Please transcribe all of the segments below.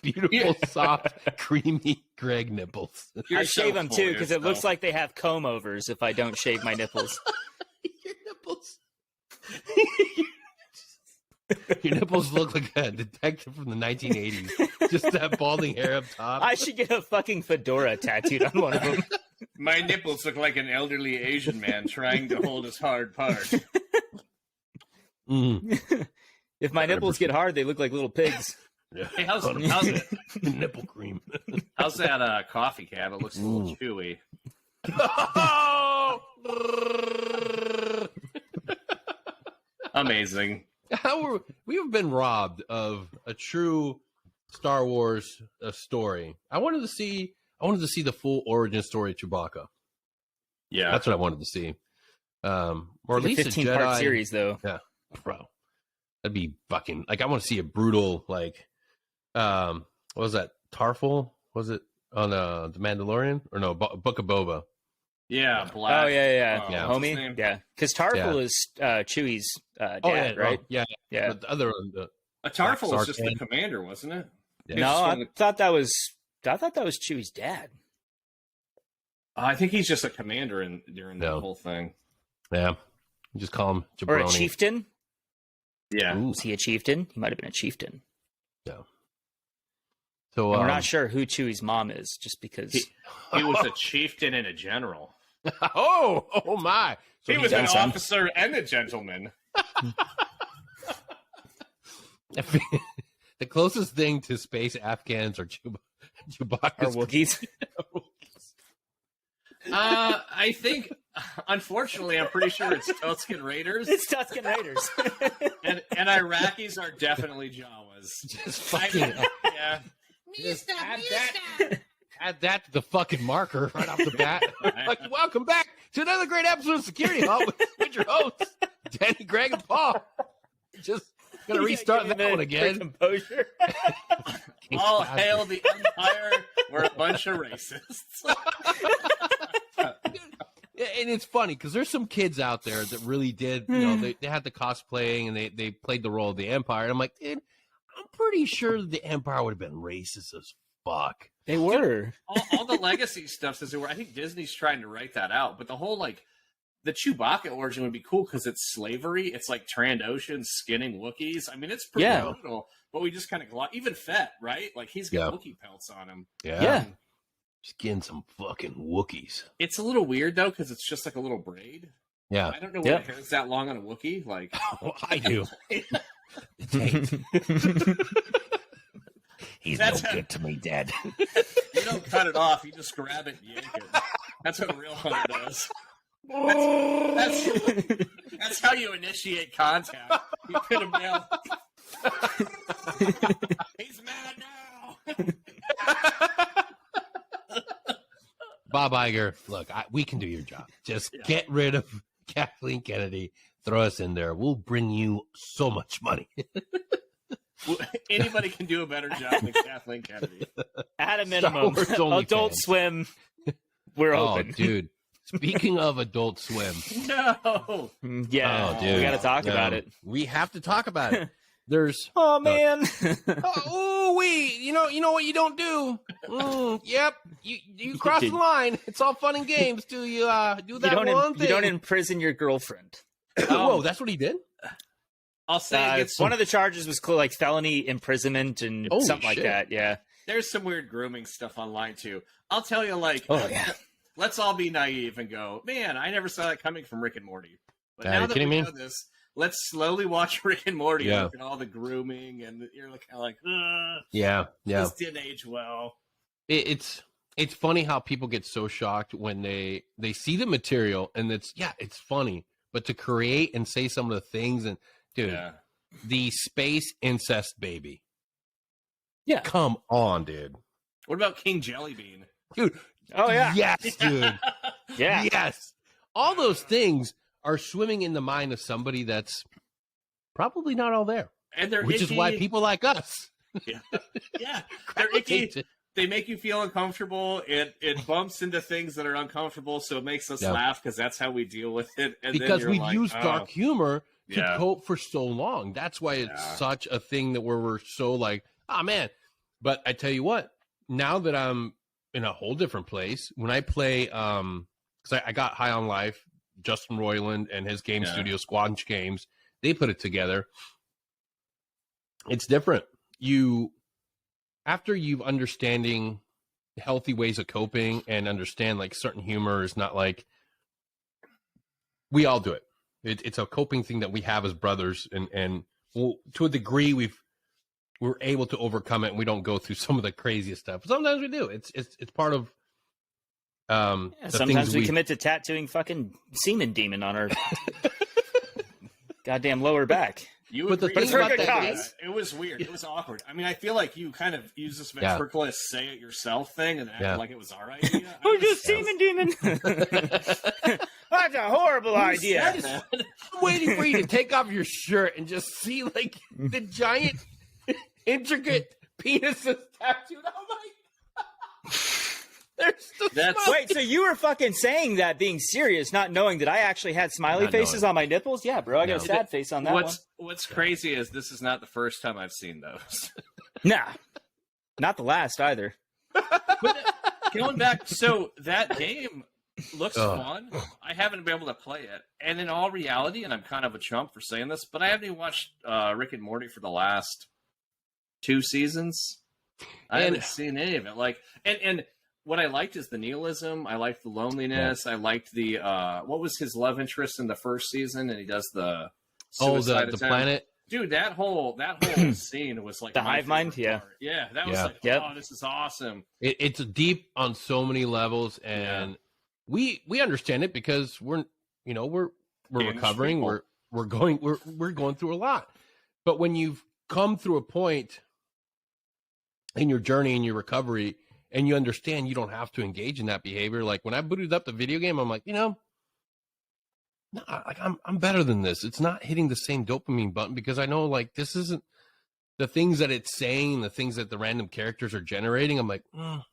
Beautiful, soft, creamy Greg nipples. I shave them too because it looks like they have comb overs if I don't shave my nipples. Your nipples. Your nipples look like a detective from the 1980s. Just that balding hair up top. I should get a fucking fedora tattooed on one of them. My nipples look like an elderly Asian man trying to hold his hard part. If my nipples get hard, they look like little pigs. Yeah. Hey, how's it? Nipple cream. How's that coffee can? It looks a little chewy. Amazing. We've been robbed of a true Star Wars story. I wanted to see the full origin story of Chewbacca. Yeah, that's what I wanted to see. Or at least a 15-part series, though. Yeah, bro, that'd be fucking like I want to see a brutal like, what was that? Tarful? Was it on the Mandalorian or no? Book of Boba. Yeah, Black. Oh yeah. Homie. Yeah, because Tarful is Chewie's dad, right? Yeah. But the other one, a Tarful was just the commander, wasn't it? Yeah. No, I thought that was Chewie's dad. I think he's just a commander during the whole thing. Yeah, you just call him Jabroni. Or a chieftain. Yeah, was he a chieftain? He might have been a chieftain. Yeah. So we're not sure who Chewie's mom is, just because he was a chieftain and a general. Oh my! So he was an officer and a gentleman. The closest thing to space Afghans are Chewbacca or Wookiees. I think, unfortunately, I'm pretty sure it's Tusken Raiders. It's Tusken Raiders. and Iraqis are definitely Jawas. Just fucking yeah. Just add that to the fucking marker right off the bat. Like, welcome back to another great episode of Security Hall with your hosts, Danny, Greg, and Paul. Just gonna restart that one again. Composure. All hail the Empire. We're a bunch of racists. And it's funny because there's some kids out there that really did, they had the cosplaying and they played the role of the Empire. And I'm like, dude, I'm pretty sure the Empire would have been racist as fuck. They were. All the legacy stuff says they were. I think Disney's trying to write that out. But the whole, the Chewbacca origin would be cool because it's slavery. It's like Trandoshan skinning Wookiees. I mean, it's pretty brutal. But we just kind of, even Fett, right? Like, he's got Wookiee pelts on him. Yeah. Just getting some fucking Wookiees. It's a little weird, though, because it's just like a little braid. Yeah. I don't know what hair's that long on a Wookiee. Like, I do. He's good to me, Dad. You don't cut it off. You just grab it and yank it. That's what a real hunter does. That's how you initiate contact. You put him down. He's mad now. Bob Iger, look, we can do your job. Just get rid of Kathleen Kennedy. Throw us in there. We'll bring you so much money. Anybody can do a better job than Kathleen Kennedy. At a minimum, Adult Swim, we're open. Oh, dude. Speaking of Adult Swim. No. Yeah, dude. We got to talk about it. We have to talk about it. There's man. You know what you don't do. Yep, you cross the line. It's all fun and games till you do that one thing. You don't imprison your girlfriend. Whoa, that's what he did. I'll say one of the charges was like felony imprisonment and something like that. Yeah, there's some weird grooming stuff online too. I'll tell you, let's all be naive and go, man, I never saw that coming from Rick and Morty. But now that we know this, let's slowly watch Rick and Morty and look at all the grooming, and you're kind of like, this didn't age well. It's funny how people get so shocked when they see the material, and it's funny, but to create and say some of the things, and dude, the space incest baby. Yeah, come on, dude. What about King Jellybean, dude? Oh yeah, yes, dude. Yeah, yes. All those things are swimming in the mind of somebody that's probably not all there, and they're which icky. is why people like us. Yeah, they're icky. They make you feel uncomfortable. It bumps into things that are uncomfortable, so it makes us laugh because that's how we deal with it. And because we've used dark humor to cope for so long. That's why it's Yeah. such a thing that we're so like, oh man, But I tell you what, now that I'm in a whole different place, when I play, because I got High on Life, Justin Roiland and his game studio, Squanch Games, they put it together. It's different. After you've understanding healthy ways of coping and understand like certain humor is not like, we all do it. It's a coping thing that we have as brothers, and well, to a degree we're able to overcome it, and we don't go through some of the craziest stuff. Sometimes we do. It's part of sometimes we commit to tattooing fucking semen demon on our goddamn lower back. But the thing about that it was weird. It was awkward. I mean, I feel like you kind of used this ventriloquist say it yourself thing and acted like it was our idea. We're just semen demon. That's a horrible idea. I'm waiting for you to take off your shirt and just see like the giant, intricate penises tattooed. Oh my! Wait, so you were fucking saying that being serious, not knowing that I actually had smiley faces on my nipples? Yeah, bro, I got a sad face on that one. What's crazy is this is not the first time I've seen those. Nah, not the last either. But going back, so that game looks fun. I haven't been able to play it. And in all reality, and I'm kind of a chump for saying this, but I haven't even watched Rick and Morty for the last 2 seasons. I haven't seen any of it. Like, and what I liked is the nihilism. I liked the loneliness. I liked the what was his love interest in the first season, and he does the the planet. Dude, that whole scene was like the hive mind. Part. Yeah, that was like, oh, this is awesome. It's deep on so many levels, and we understand it because we're recovering. We're going through a lot. But when you've come through a point in your journey, in your recovery, and you understand you don't have to engage in that behavior. Like when I booted up the video game, I'm like, I'm better than this. It's not hitting the same dopamine button because I know like this isn't the things that it's saying, the things that the random characters are generating. I'm like, man,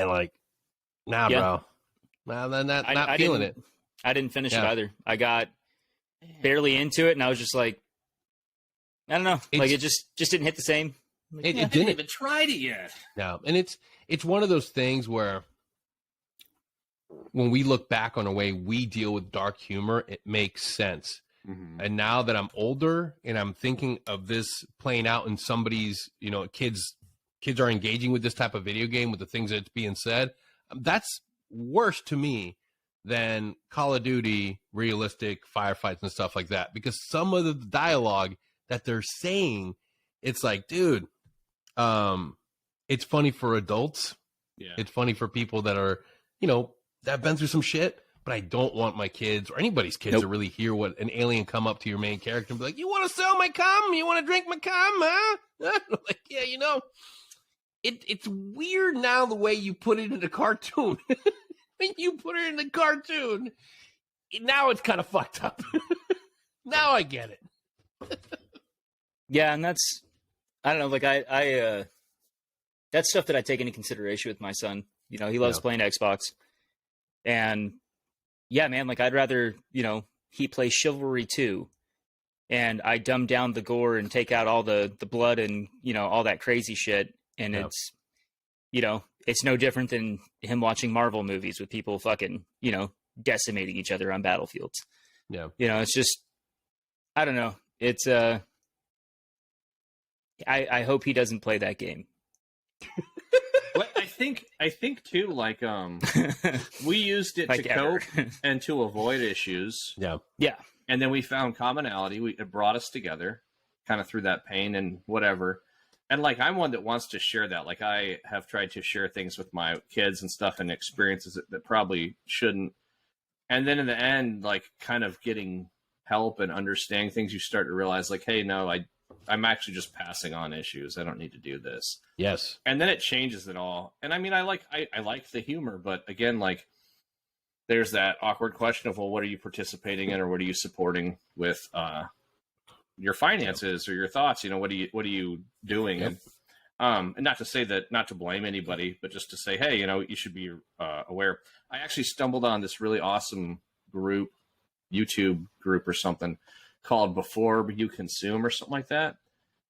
like, bro. Nah, not feeling it. I didn't finish it either. I got barely into it, and I was just like, I don't know. Like it just didn't hit the same. Like, it didn't even tried it yet. No, and it's one of those things where when we look back on the way we deal with dark humor, it makes sense. Mm-hmm. And now that I'm older and I'm thinking of this playing out in somebody's, kids are engaging with this type of video game with the things that's being said, that's worse to me than Call of Duty realistic firefights and stuff like that. Because some of the dialogue that they're saying, it's like, dude, it's funny for adults. Yeah. It's funny for people that are, that have been through some shit, but I don't want my kids or anybody's kids to really hear what an alien come up to your main character and be like, you want to sell my cum? You want to drink my cum, huh? Like, yeah, it's weird now the way you put it in the cartoon. When you put it in the cartoon, now it's kind of fucked up. Now I get it. Yeah, and that's, I don't know, like I that's stuff that I take into consideration with my son. He loves playing Xbox. And yeah, man, like I'd rather, he plays Chivalry 2 and I dumb down the gore and take out all the blood and, all that crazy shit. And it's, it's no different than him watching Marvel movies with people fucking, decimating each other on battlefields. Yeah. It's just, I don't know. It's, I hope he doesn't play that game. Well, I think too, like we used it to cope and to avoid issues. Yeah. Yeah. And then we found commonality. It brought us together kind of through that pain and whatever. And like I'm one that wants to share that. Like I have tried to share things with my kids and stuff and experiences that probably shouldn't. And then in the end, like kind of getting help and understanding things, you start to realize like, hey, no, I'm actually just passing on issues. I don't need to do this. Yes. And then it changes it all. And I mean, I like the humor, but again, like there's that awkward question of, well, what are you participating in or what are you supporting with your finances or your thoughts? What are you doing? Yep. And not to say that, not to blame anybody, but just to say, hey, you should be aware. I actually stumbled on this really awesome group, YouTube group or something called Before You Consume or something like that.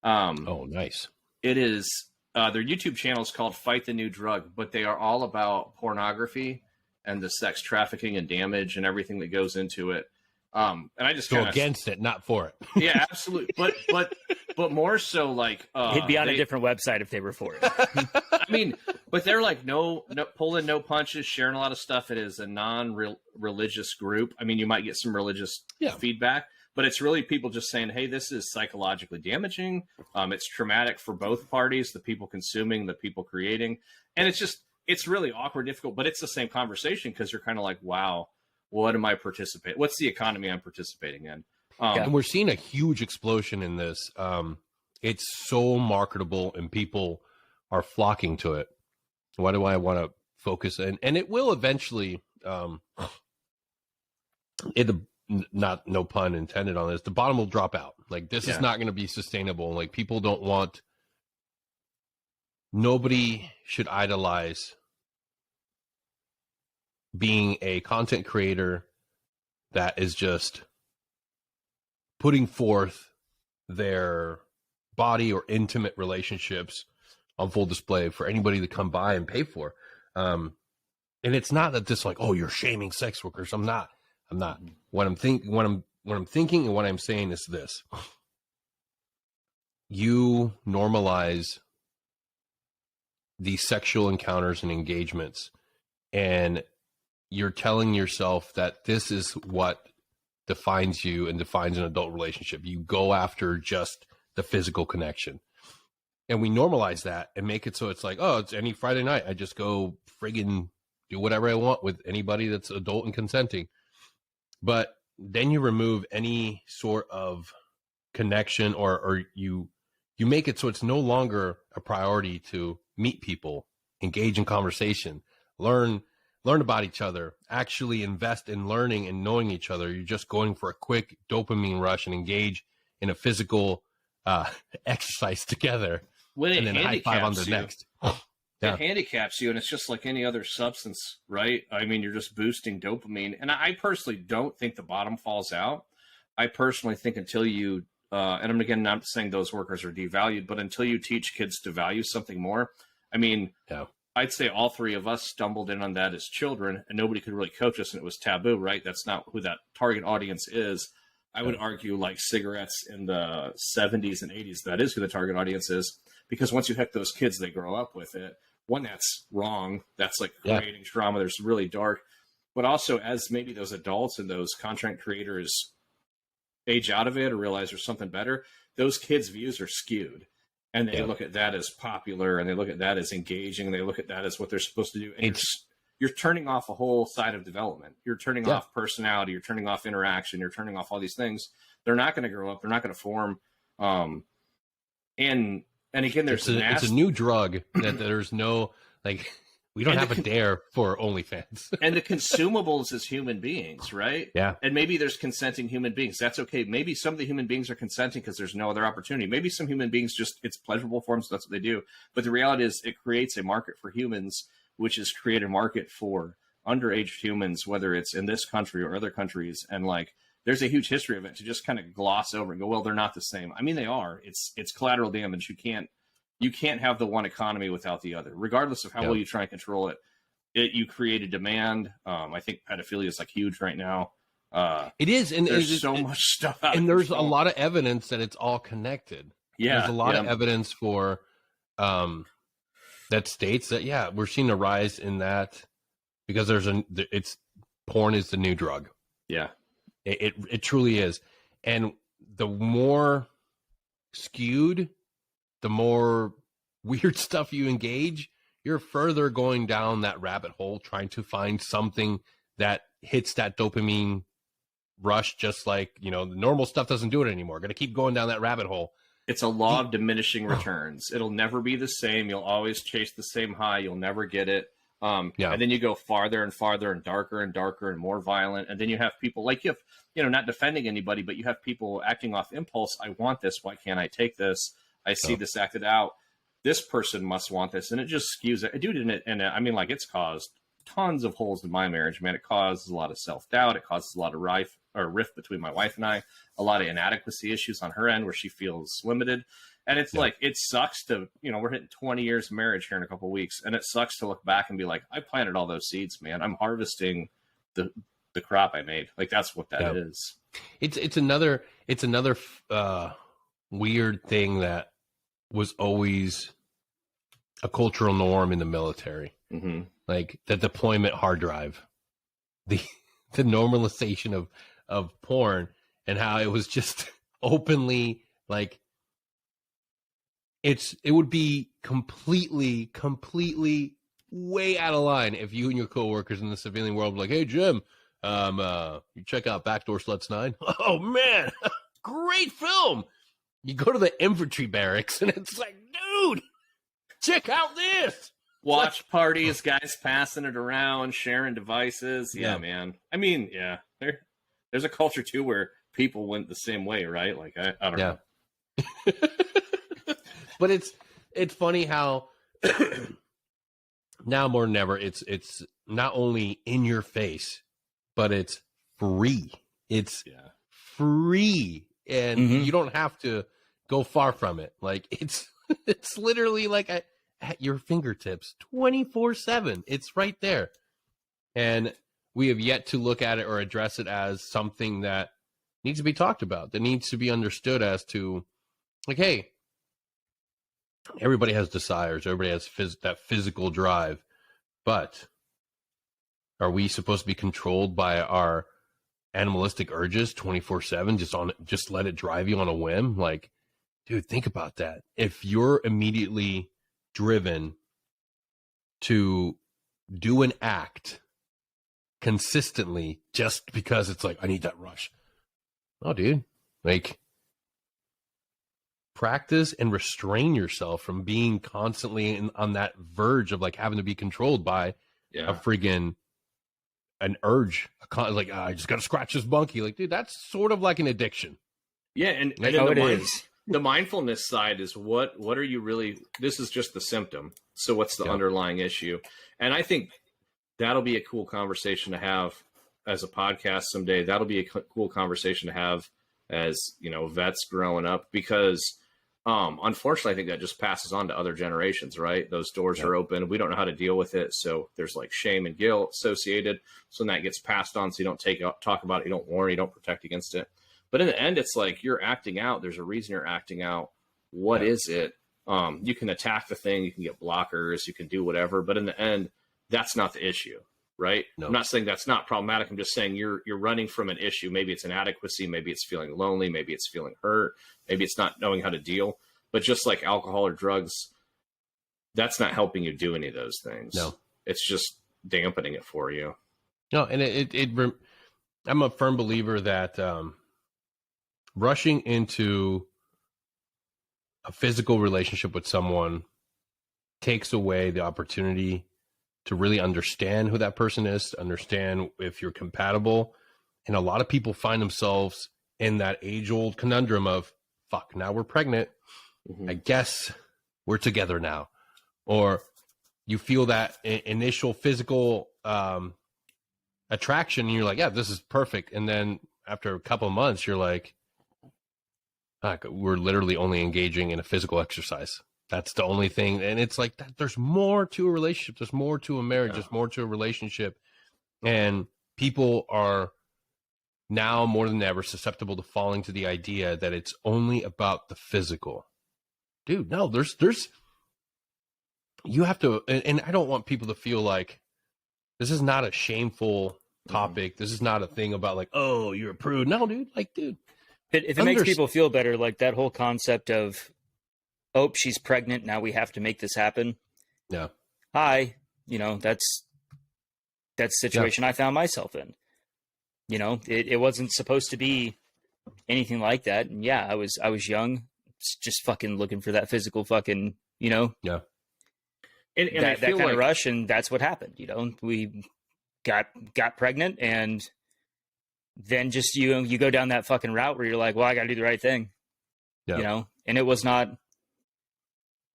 Oh, nice. It is their YouTube channel is called Fight the New Drug, but they are all about pornography and the sex trafficking and damage and everything that goes into it. And I just go against it, not for it. Yeah, absolutely. But more so like it'd be on a different website if they were for it. I mean, but they're like no pulling no punches, sharing a lot of stuff. It is a non-religious group. I mean, you might get some religious feedback, but it's really people just saying, hey, this is psychologically damaging. It's traumatic for both parties, the people consuming, the people creating. And it's really awkward, difficult, but it's the same conversation because you're kind of like, wow, what am I participating? What's the economy I'm participating in? And we're seeing a huge explosion in this. It's so marketable and people are flocking to it. Why do I want to focus? And it will eventually, no pun intended on this, the bottom will drop out. Like this is not going to be sustainable. Like people don't want, nobody should idolize being a content creator that is just putting forth their body or intimate relationships on full display for anybody to come by and pay for. And it's not that this like, oh, you're shaming sex workers. I'm not. What I'm thinking and what I'm saying is this. You normalize these sexual encounters and engagements, and you're telling yourself that this is what defines you and defines an adult relationship. You go after just the physical connection. And we normalize that and make it so it's like, oh, it's any Friday night. I just go friggin' do whatever I want with anybody that's adult and consenting. But then you remove any sort of connection or you make it so it's no longer a priority to meet people, engage in conversation, learn about each other, actually invest in learning and knowing each other. You're just going for a quick dopamine rush and engage in a physical exercise together. When and then high five on the you, next. It handicaps you, and it's just like any other substance, right? I mean, you're just boosting dopamine. And I personally don't think the bottom falls out. I personally think until you, and I'm again not saying those workers are devalued, but until you teach kids to value something more, I mean, I'd say all three of us stumbled in on that as children, and nobody could really coach us, and it was taboo, right? That's not who that target audience is. I would argue like cigarettes in the 70s and 80s, that is who the target audience is, because once you hook those kids, they grow up with it. One, that's wrong. That's like creating trauma. There's really dark. But also as maybe those adults and those content creators age out of it or realize there's something better, those kids' views are skewed. And they look at that as popular, and they look at that as engaging, and they look at that as what they're supposed to do. And you're turning off a whole side of development. You're turning off personality. You're turning off interaction. You're turning off all these things. They're not going to grow up. They're not going to form. And again, it's a new drug that there's no, like, we don't have a dare for OnlyFans. And the consumables as human beings, right? Yeah. And maybe there's consenting human beings. That's okay. Maybe some of the human beings are consenting because there's no other opportunity. Maybe some human beings it's pleasurable for them, so that's what they do. But the reality is it creates a market for humans, which is create a market for underage humans, whether it's in this country or other countries. And like, there's a huge history of it to just kind of gloss over and go, well, they're not the same. I mean, they are. It's collateral damage. You can't have the one economy without the other, regardless of how well you try and control it. You create a demand. I think pedophilia is like huge right now. It is, and there's so much stuff out and there's a lot of evidence that it's all connected. Yeah, there's a lot of evidence for that states that we're seeing a rise in that because it's porn is the new drug. Yeah, it truly is, and the more skewed, the more weird stuff you engage, you're further going down that rabbit hole, trying to find something that hits that dopamine rush, just like, the normal stuff doesn't do it anymore. Going to keep going down that rabbit hole. It's a law of diminishing returns. It'll never be the same. You'll always chase the same high. You'll never get it. And then you go farther and farther and darker and more violent. And then you have people like not defending anybody, but you have people acting off impulse. I want this. Why can't I take this? I see this acted out. This person must want this. And it just skews it. Dude, and I mean, like, it's caused tons of holes in my marriage, man. It causes a lot of self-doubt. It causes a lot of rift between my wife and I, a lot of inadequacy issues on her end where she feels limited. And it's like, it sucks to, we're hitting 20 years of marriage here in a couple of weeks. And it sucks to look back and be like, I planted all those seeds, man. I'm harvesting the crop I made. Like, that's what that is. It's another weird thing that was always a cultural norm in the military. Mm-hmm. Like the deployment hard drive, the normalization of porn, and how it was just openly like, it would be completely way out of line if you and your coworkers in the civilian world were like, hey Jim, you check out Backdoor Sluts 9. Oh man, great film. You go to the infantry barracks and it's like, dude, check out this. Watch parties, guys passing it around, sharing devices. Yeah, man. I mean, there's a culture too where people went the same way, right? Like, I don't know. But it's funny how now more than ever, it's not only in your face, but it's free. It's free, and you don't have to go far from it. Like, it's literally like at your fingertips 24/7. It's right there. And we have yet to look at it or address it as something that needs to be talked about, that needs to be understood as to, like, hey, everybody has desires, everybody has that physical drive, but are we supposed to be controlled by our animalistic urges 24/7? Just let it drive you on a whim? Like, dude, think about that. If you're immediately driven to do an act consistently just because it's like, I need that rush. Oh, dude, like, practice and restrain yourself from being constantly on that verge of like having to be controlled by a friggin' an urge. Like, I just got to scratch this monkey. Like, dude, that's sort of like an addiction. Yeah, and the mindfulness side is what are you really? This is just the symptom. So what's the underlying issue? And I think that'll be a cool conversation to have as a podcast someday. That'll be a cool conversation to have as, vets growing up, because unfortunately, I think that just passes on to other generations, right? Those doors are open. We don't know how to deal with it. So there's like shame and guilt associated. So then that gets passed on. So you don't talk about it. You don't warn, you don't protect against it. But in the end, it's like you're acting out. There's a reason you're acting out. What is it? You can attack the thing. You can get blockers. You can do whatever. But in the end, that's not the issue, right? No. I'm not saying that's not problematic. I'm just saying you're running from an issue. Maybe it's inadequacy. Maybe it's feeling lonely. Maybe it's feeling hurt. Maybe it's not knowing how to deal. But just like alcohol or drugs, that's not helping you do any of those things. No. It's just dampening it for you. No, and I'm a firm believer that rushing into a physical relationship with someone takes away the opportunity to really understand who that person is, to understand if you're compatible. And a lot of people find themselves in that age-old conundrum of, fuck, now we're pregnant. I guess we're together now. Or you feel that initial physical attraction, and you're like, yeah, this is perfect. And then after a couple of months, you're like, we're literally only engaging in a physical exercise. That's the only thing. And it's like, there's more to a relationship. There's more to a marriage. There's more to a relationship. And people are now more than ever susceptible to falling to the idea that it's only about the physical. Dude, no, there's you have to, and I don't want people to feel like this is not a shameful topic. This is not a thing about like, oh, you're a prude. No, dude, like, dude. If it makes people feel better, like that whole concept of, oh, she's pregnant, now we have to make this happen. Yeah. That's the situation I found myself in. It wasn't supposed to be anything like that. And yeah, I was young, just fucking looking for that physical fucking, Yeah. And that kind of rush, and that's what happened. We got pregnant, and then just you go down that fucking route where you're like, well, I got to do the right thing. Yeah. And it was not,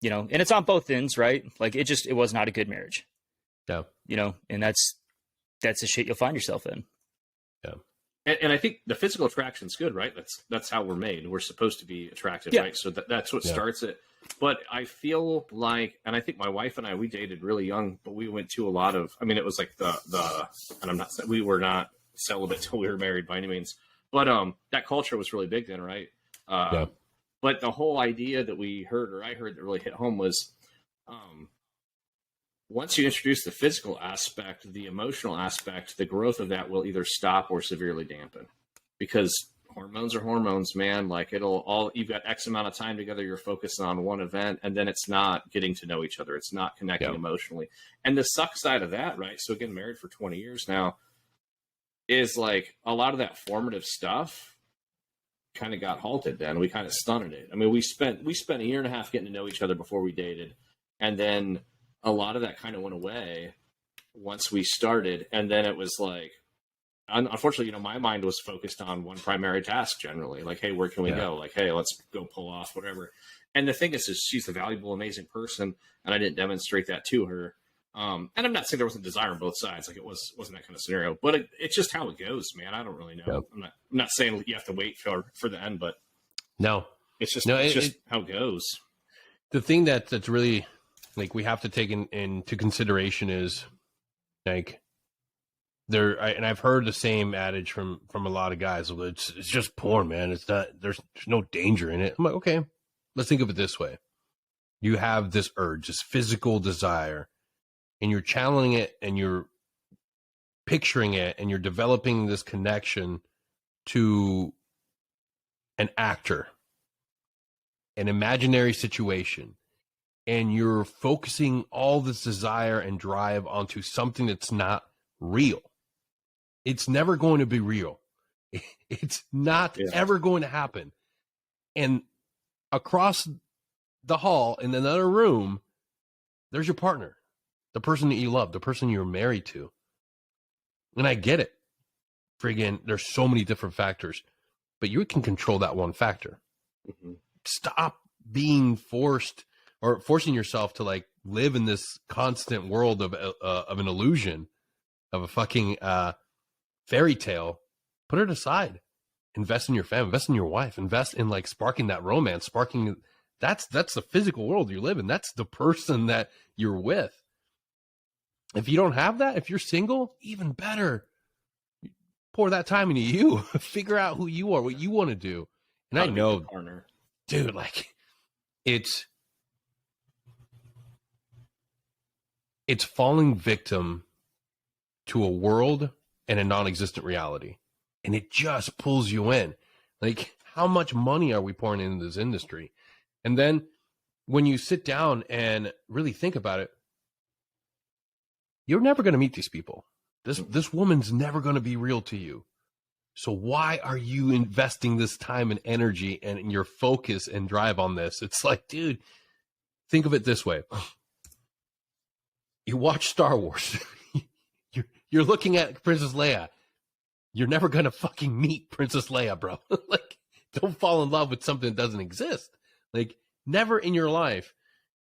and it's on both ends, right? Like it was not a good marriage. Yeah. And that's the shit you'll find yourself in. Yeah. And I think the physical attraction's good, right? That's how we're made. We're supposed to be attractive, right? So that's what starts it. But I feel like, and I think my wife and I, we dated really young, but we went to a lot of, I mean, it was like and I'm not, we were not celibate till we were married by any means, but that culture was really big then, right? But the whole idea that we heard, or I heard that really hit home was, once you introduce the physical aspect, the emotional aspect, the growth of that will either stop or severely dampen, because hormones are hormones, man. Like you've got X amount of time together. You're focused on one event, and then it's not getting to know each other. It's not connecting emotionally. And the suck side of that, right? So getting married for 20 years now is like a lot of that formative stuff kind of got halted. Then we kind of stunted it. I mean, we spent a year and a half getting to know each other before we dated. And then a lot of that kind of went away once we started. And then it was like, unfortunately, my mind was focused on one primary task generally. Like, hey, where can we go? Like, hey, let's go pull off whatever. And the thing is she's a valuable, amazing person. And I didn't demonstrate that to her. And I'm not saying there wasn't desire on both sides. Like wasn't that kind of scenario, but it's just how it goes, man. I don't really know. I'm not saying you have to wait for the end, but no, it's just how it goes. The thing that's really like we have to take into consideration is like and I've heard the same adage from a lot of guys. It's just porn, man. It's not, there's no danger in it. I'm like, okay, let's think of it this way. You have this urge, this physical desire, and you're channeling it and you're picturing it and you're developing this connection to an actor, an imaginary situation, and you're focusing all this desire and drive onto something that's not real. It's never going to be real. It's not ever going to happen. And across the hall in another room, there's your partner, the person that you love, the person you're married to. And I get it. Friggin', there's so many different factors, but you can control that one factor. Mm-hmm. Stop being forced or forcing yourself to like live in this constant world of an illusion, of a fucking fairy tale. Put it aside. Invest in your family, invest in your wife, invest in like sparking that romance, that's the physical world you live in. That's the person that you're with. If you don't have that, if you're single, even better. Pour that time into you. Figure out who you are, what you want to do. And I know, partner. Dude, like it's falling victim to a world and a non-existent reality. And it just pulls you in. Like, how much money are we pouring into this industry? And then when you sit down and really think about it, you're never going to meet these people. This woman's never going to be real to you. So why are you investing this time and energy and your focus and drive on this? It's like, dude, think of it this way. You watch Star Wars. You're looking at Princess Leia. You're never going to fucking meet Princess Leia, bro. Like, don't fall in love with something that doesn't exist. Like, never in your life.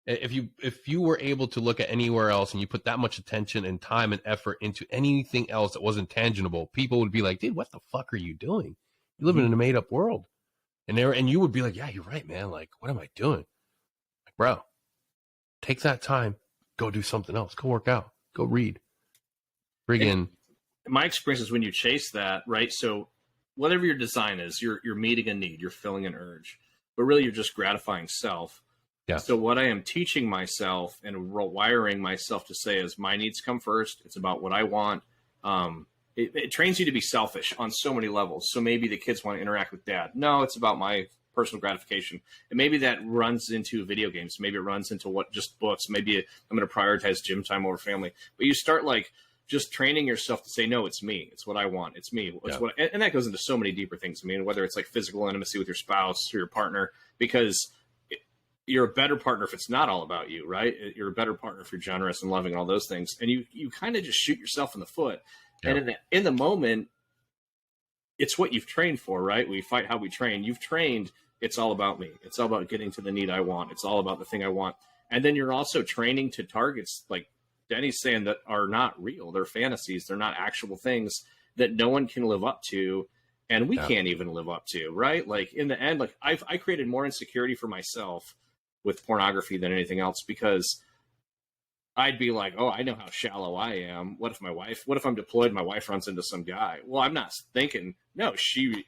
If you were able to look at anywhere else and you put that much attention and time and effort into anything else that wasn't tangible, people would be like, dude, what the fuck are you doing? You live in a made up world. And you would be like, yeah, you're right, man. Like, what am I doing? Like, bro, take that time, go do something else. Go work out, go read. Friggin'. My experience is when you chase that, right? So whatever your design is, you're meeting a need, you're filling an urge, but really you're just gratifying self. Yeah. So what I am teaching myself and wiring myself to say is my needs come first. It's about what I want. It trains you to be selfish on so many levels. So maybe the kids want to interact with dad. No, it's about my personal gratification. And maybe that runs into video games. Maybe it runs into just books. Maybe I'm going to prioritize gym time over family. But you start like just training yourself to say, no, it's me. It's what I want. It's me. It's and that goes into so many deeper things. I mean, whether it's like physical intimacy with your spouse or your partner, because you're a better partner if it's not all about you, right? You're a better partner if you're generous and loving and all those things. And you kind of just shoot yourself in the foot. Yeah. And in the moment, it's what you've trained for, right? We fight how we train. You've trained, it's all about me. It's all about getting to the need I want. It's all about the thing I want. And then you're also training to targets like Denny's saying that are not real. They're fantasies. They're not actual things. that no one can live up to, and we can't even live up to, right? Like in the end, like I created more insecurity for myself with pornography than anything else, because I'd be like, oh, I know how shallow I am. What if I'm deployed, my wife runs into some guy? Well, I'm not thinking, no, she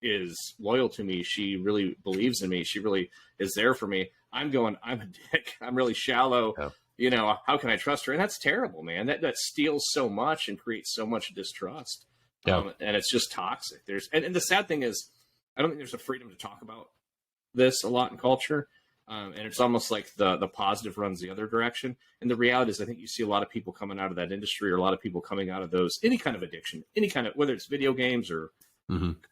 is loyal to me. She really believes in me. She really is there for me. I'm going, I'm a dick. I'm really shallow. Yeah. You know, how can I trust her? And that's terrible, man. That steals so much and creates so much distrust. Yeah. And it's just toxic. And the sad thing is, I don't think there's a freedom to talk about this a lot in culture. And it's almost like the positive runs the other direction. And the reality is, I think you see a lot of people coming out of that industry, or a lot of people coming out of those, any kind of addiction, any kind of, whether it's video games or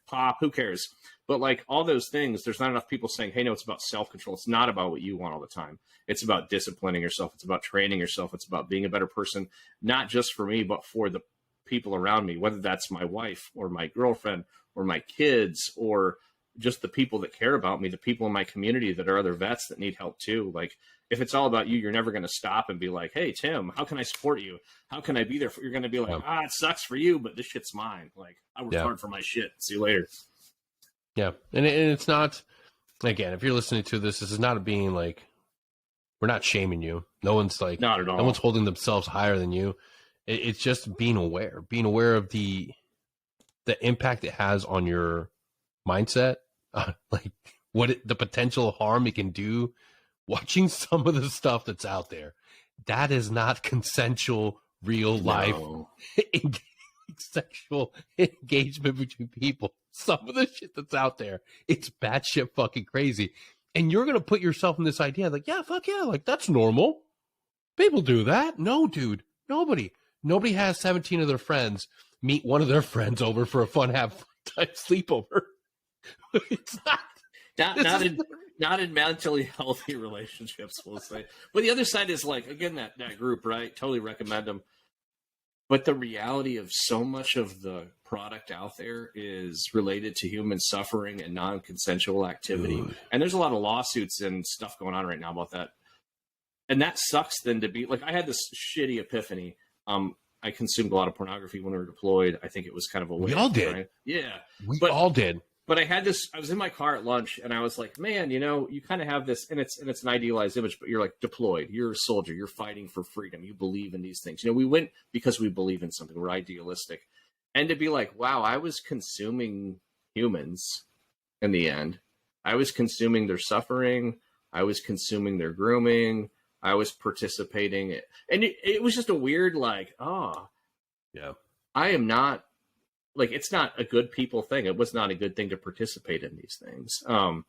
pop, who cares? But like all those things, there's not enough people saying, hey, no, it's about self-control. It's not about what you want all the time. It's about disciplining yourself. It's about training yourself. It's about being a better person, not just for me, but for the people around me, whether that's my wife or my girlfriend or my kids, or just the people that care about me, the people in my community that are other vets that need help too. Like if it's all about you, you're never going to stop and be like, hey, Tim, how can I support you? How can I be there for you? You're going to be like, it sucks for you, but this shit's mine. Like I worked hard for my shit. See you later. Yeah. And it's not, again, if you're listening to this, this is not being like, we're not shaming you. No one's like, not at all. No one's holding themselves higher than you. It's just being aware of the impact it has on your mindset, like the potential harm it can do. Watching some of the stuff that's out there, that is not consensual, real life sexual engagement between people. Some of the shit that's out there, it's batshit fucking crazy. And you're gonna put yourself in this idea like, yeah, fuck yeah, like that's normal. People do that. No, dude, nobody has 17 of their friends meet one of their friends over for a fun time sleepover. It's not in mentally healthy relationships, we'll say. But the other side is like, again, that group, right? Totally recommend them. But the reality of so much of the product out there is related to human suffering and non-consensual activity. Ooh. And there's a lot of lawsuits and stuff going on right now about that. And that sucks then to be like, I had this shitty epiphany. I consumed a lot of pornography when we were deployed. I think it was kind of a way. We all did. Right? Yeah. We all did. But I was in my car at lunch and I was like, man, you know, you kind of have this, and it's an idealized image, but you're like deployed. You're a soldier. You're fighting for freedom. You believe in these things. You know, we went because we believe in something. We're idealistic. And to be like, wow, I was consuming humans in the end. I was consuming their suffering. I was consuming their grooming. I was participating. And it was just a weird, like, yeah, I am not, like, it's not a good people thing. It was not a good thing to participate in these things. And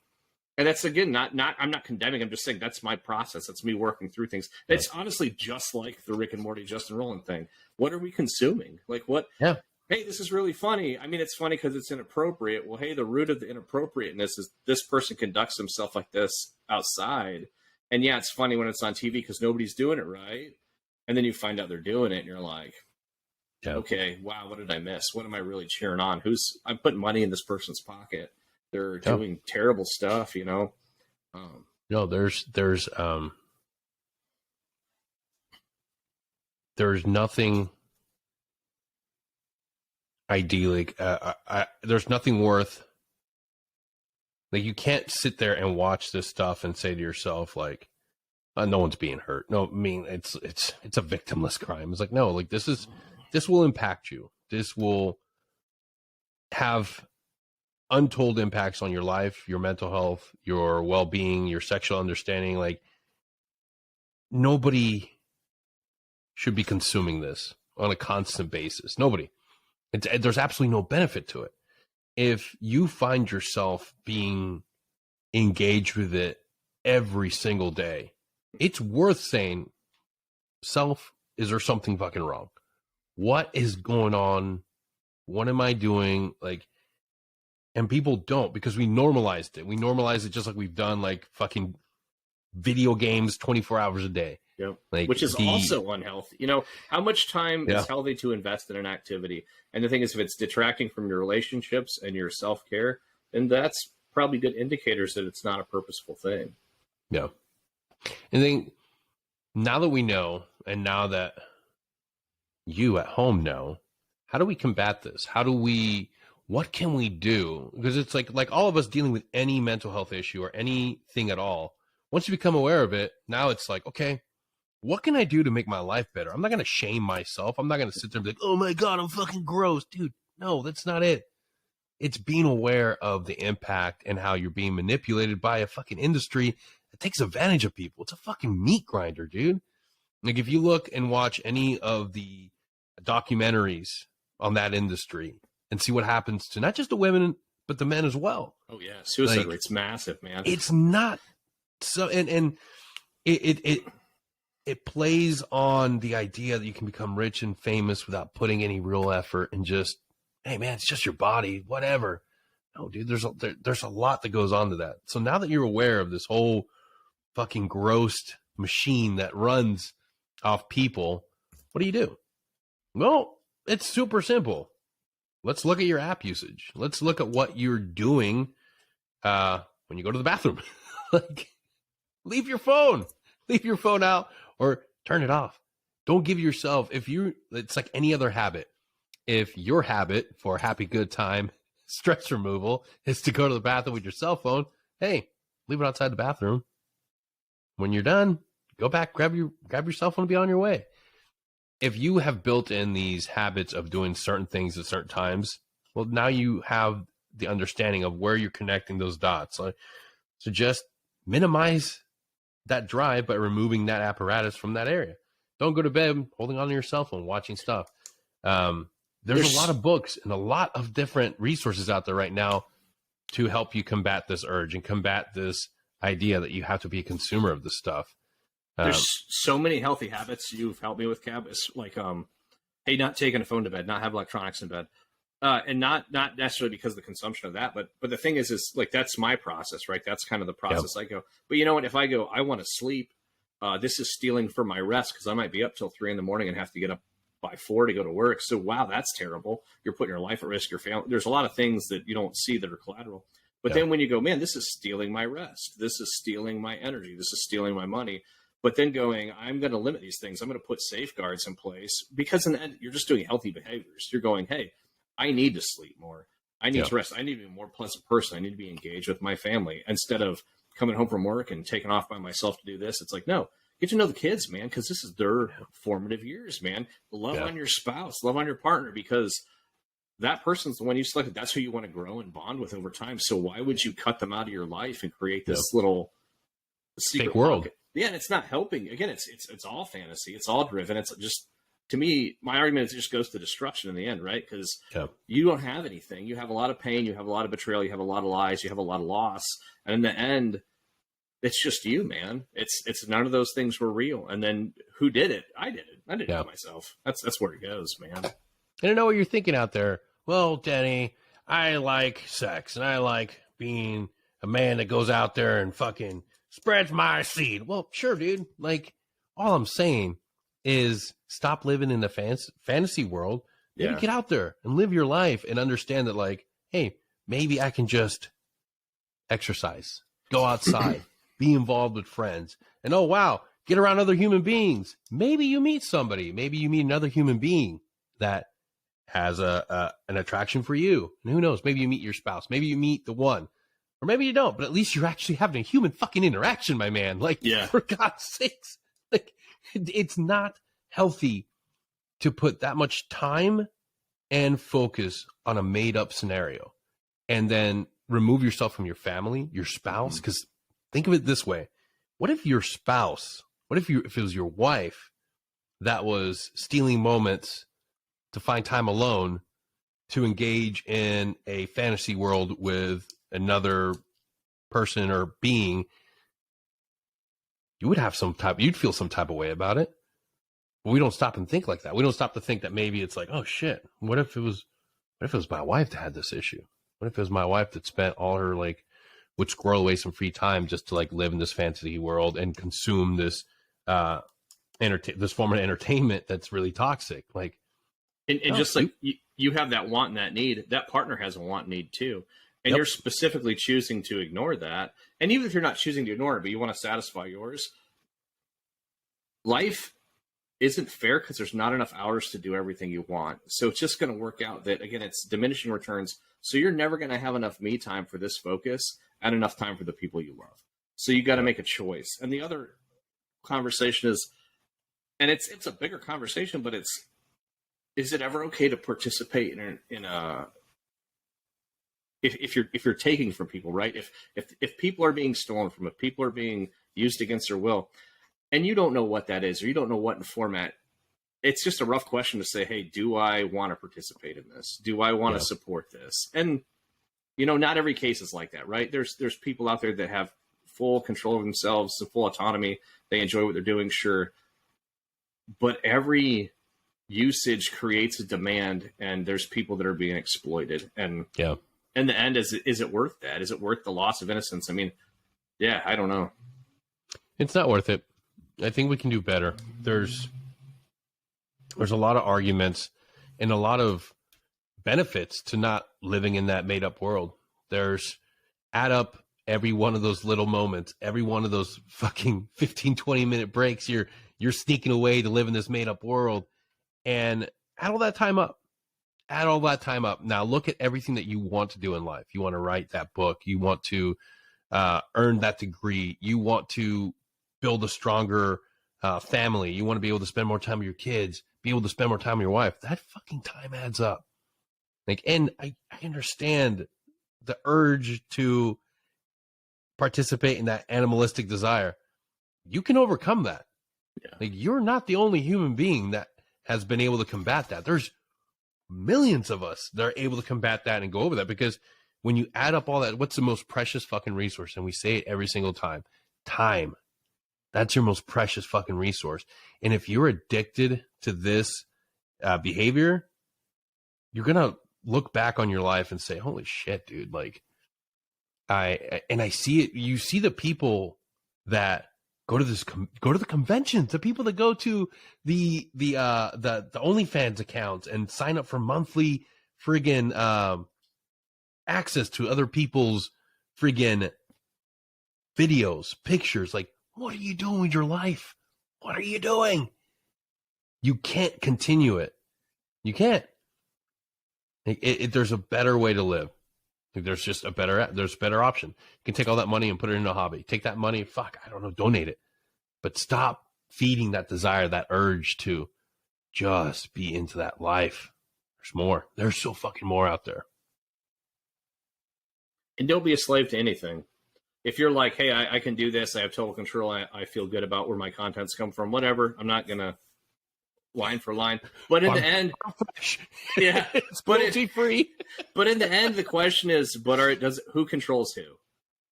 that's, again, I'm not condemning. I'm just saying that's my process. That's me working through things. It's honestly just like the Rick and Morty, Justin Roiland thing. What are we consuming? Like what? Yeah. Hey, this is really funny. I mean, it's funny because it's inappropriate. Well, hey, the root of the inappropriateness is this person conducts himself like this outside. And yeah, it's funny when it's on TV because nobody's doing it right. And then you find out they're doing it and you're like, okay, wow, what did I miss? What am I really cheering on? I'm putting money in this person's pocket. They're doing terrible stuff, you know? No, there's nothing idyllic. There's nothing worth, like, you can't sit there and watch this stuff and say to yourself, like, no one's being hurt. No, I mean, it's a victimless crime. It's like, no, like this will impact you. This will have untold impacts on your life, your mental health, your well-being, your sexual understanding. Like, nobody should be consuming this on a constant basis. Nobody. There's absolutely no benefit to it. If you find yourself being engaged with it every single day, it's worth saying, is there something fucking wrong? What is going on? What am I doing? Like, and people don't, because we normalized it. We normalized it just like we've done like fucking video games 24 hours a day. Yep. Like, which is also unhealthy. You know, how much time is healthy to invest in an activity? And the thing is, if it's detracting from your relationships and your self-care, then that's probably good indicators that it's not a purposeful thing. Yeah. And then now that we know, and now that you at home know, how do we combat this? What can we do? Because it's like all of us dealing with any mental health issue or anything at all. Once you become aware of it, now it's like, okay, what can I do to make my life better? I'm not going to shame myself. I'm not going to sit there and be like, oh my God, I'm fucking gross. Dude, no, that's not it. It's being aware of the impact and how you're being manipulated by a fucking industry that takes advantage of people. It's a fucking meat grinder, dude. Like if you look and watch any of the documentaries on that industry and see what happens to not just the women, but the men as well. Oh yeah. Suicide rate's massive, man. It's not so, and it plays on the idea that you can become rich and famous without putting any real effort and just, hey man, it's just your body, whatever. No, dude, there's a lot that goes on to that. So now that you're aware of this whole fucking gross machine that runs off people, what do? Well, it's super simple. Let's look at your app usage. Let's look at what you're doing when you go to the bathroom. Like, leave your phone out or turn it off. Don't give yourself, it's like any other habit. If your habit for happy, good time, stress removal is to go to the bathroom with your cell phone, hey, leave it outside the bathroom. When you're done, go back, grab your cell phone and be on your way. If you have built in these habits of doing certain things at certain times, well, now you have the understanding of where you're connecting those dots. So just minimize that drive by removing that apparatus from that area. Don't go to bed holding on to your cell phone, watching stuff. There's a lot of books and a lot of different resources out there right now to help you combat this urge and combat this idea that you have to be a consumer of this stuff. There's so many healthy habits you've helped me with, Cab. It's like, hey, not taking a phone to bed, not have electronics in bed. And not necessarily because of the consumption of that, but the thing is like, that's my process, right? That's kind of the process I go. But you know what? If I go, I want to sleep, this is stealing from my rest because I might be up till 3 a.m. and have to get up by 4 to go to work. So, wow, that's terrible. You're putting your life at risk, your family. There's a lot of things that you don't see that are collateral. But then when you go, man, this is stealing my rest. This is stealing my energy. This is stealing my money. But then going, I'm going to limit these things. I'm going to put safeguards in place because in the end, you're just doing healthy behaviors. You're going, hey, I need to sleep more. I need to rest. I need to be a more pleasant person. I need to be engaged with my family instead of coming home from work and taking off by myself to do this. It's like, no, get to know the kids, man, because this is their formative years, man. Love on your spouse, love on your partner, because that person's the one you selected. That's who you want to grow and bond with over time. So why would you cut them out of your life and create this little secret fake world? Pocket? Yeah, and it's not helping. Again, it's all fantasy. It's all driven. It's just, to me, my argument is it just goes to destruction in the end, right? Because you don't have anything. You have a lot of pain. You have a lot of betrayal. You have a lot of lies. You have a lot of loss. And in the end, it's just you, man. It's none of those things were real. And then who did it? I did it. I did it myself. That's where it goes, man. I don't know what you're thinking out there. Well, Denny, I like sex and I like being a man that goes out there and fucking spreads my seed. Well, sure, dude. Like, all I'm saying is stop living in the fantasy world. Maybe get out there and live your life and understand that, like, hey, maybe I can just exercise, go outside, be involved with friends, and oh, wow, get around other human beings. Maybe you meet somebody. Maybe you meet another human being that has an attraction for you. And who knows? Maybe you meet your spouse. Maybe you meet the one. Or maybe you don't, but at least you're actually having a human fucking interaction, my man. Like, for God's sakes. Like, it's not healthy to put that much time and focus on a made-up scenario and then remove yourself from your family, your spouse. Because think of it this way. What if your spouse, if it was your wife that was stealing moments to find time alone to engage in a fantasy world with another person or being? You'd feel some type of way about it. But we don't stop and think like that. We don't stop to think that maybe it's like, oh shit, what if it was my wife that had this issue? What if it was my wife that spent all her, like, would squirrel away some free time just to, like, live in this fantasy world and consume this this form of entertainment that's really toxic? Like, and just like you have that want and that need, that partner has a want and need too. And you're specifically choosing to ignore that. And even if you're not choosing to ignore it, but you want to satisfy yours, life isn't fair because there's not enough hours to do everything you want. So it's just going to work out that, again, it's diminishing returns. So you're never going to have enough me time for this focus and enough time for the people you love. So you got to make a choice. And the other conversation is, and it's a bigger conversation, but is it ever okay to participate in a if you're taking from people, right? If people are being stolen from, if people are being used against their will, and you don't know what that is, or you don't know what format, it's just a rough question to say, hey, do I want to participate in this? Do I want to support this? And, not every case is like that, right? There's people out there that have full control of themselves, full autonomy. They enjoy what they're doing, sure. But every usage creates a demand, and there's people that are being exploited. And in the end, is it worth that? Is it worth the loss of innocence? I mean, I don't know. It's not worth it. I think we can do better. There's a lot of arguments and a lot of benefits to not living in that made up world. There's add up every one of those little moments, every one of those fucking 15, 20-minute breaks you're sneaking away to live in this made up world, and add all that time up. Add all that time up. Now look at everything that you want to do in life. You want to write that book. You want to earn that degree. You want to build a stronger family. You want to be able to spend more time with your kids, be able to spend more time with your wife. That fucking time adds up. And I understand the urge to participate in that animalistic desire. You can overcome that. Yeah. You're not the only human being that has been able to combat that. There's millions of us that are able to combat that and go over that, because when you add up all that, what's the most precious fucking resource? And we say it every single time. Time. That's your most precious fucking resource. And if you're addicted to this behavior, you're going to look back on your life and say, holy shit, dude. I see it. You see the people that go to the conventions, the people that go to the OnlyFans accounts and sign up for monthly friggin' access to other people's friggin' videos, pictures. What are you doing with your life? What are you doing? You can't continue it. You can't. There's a better way to live. There's just a better option. You can take all that money and put it in a hobby. Take that money, donate it. But stop feeding that desire, that urge to just be into that life. There's more. There's so fucking more out there. And don't be a slave to anything. If you're like, hey, I can do this, I have total control, I feel good about where my contents come from, whatever, I'm not going to line for line. But in the end, it's cruelty-free. But in the end, the question is, who controls who?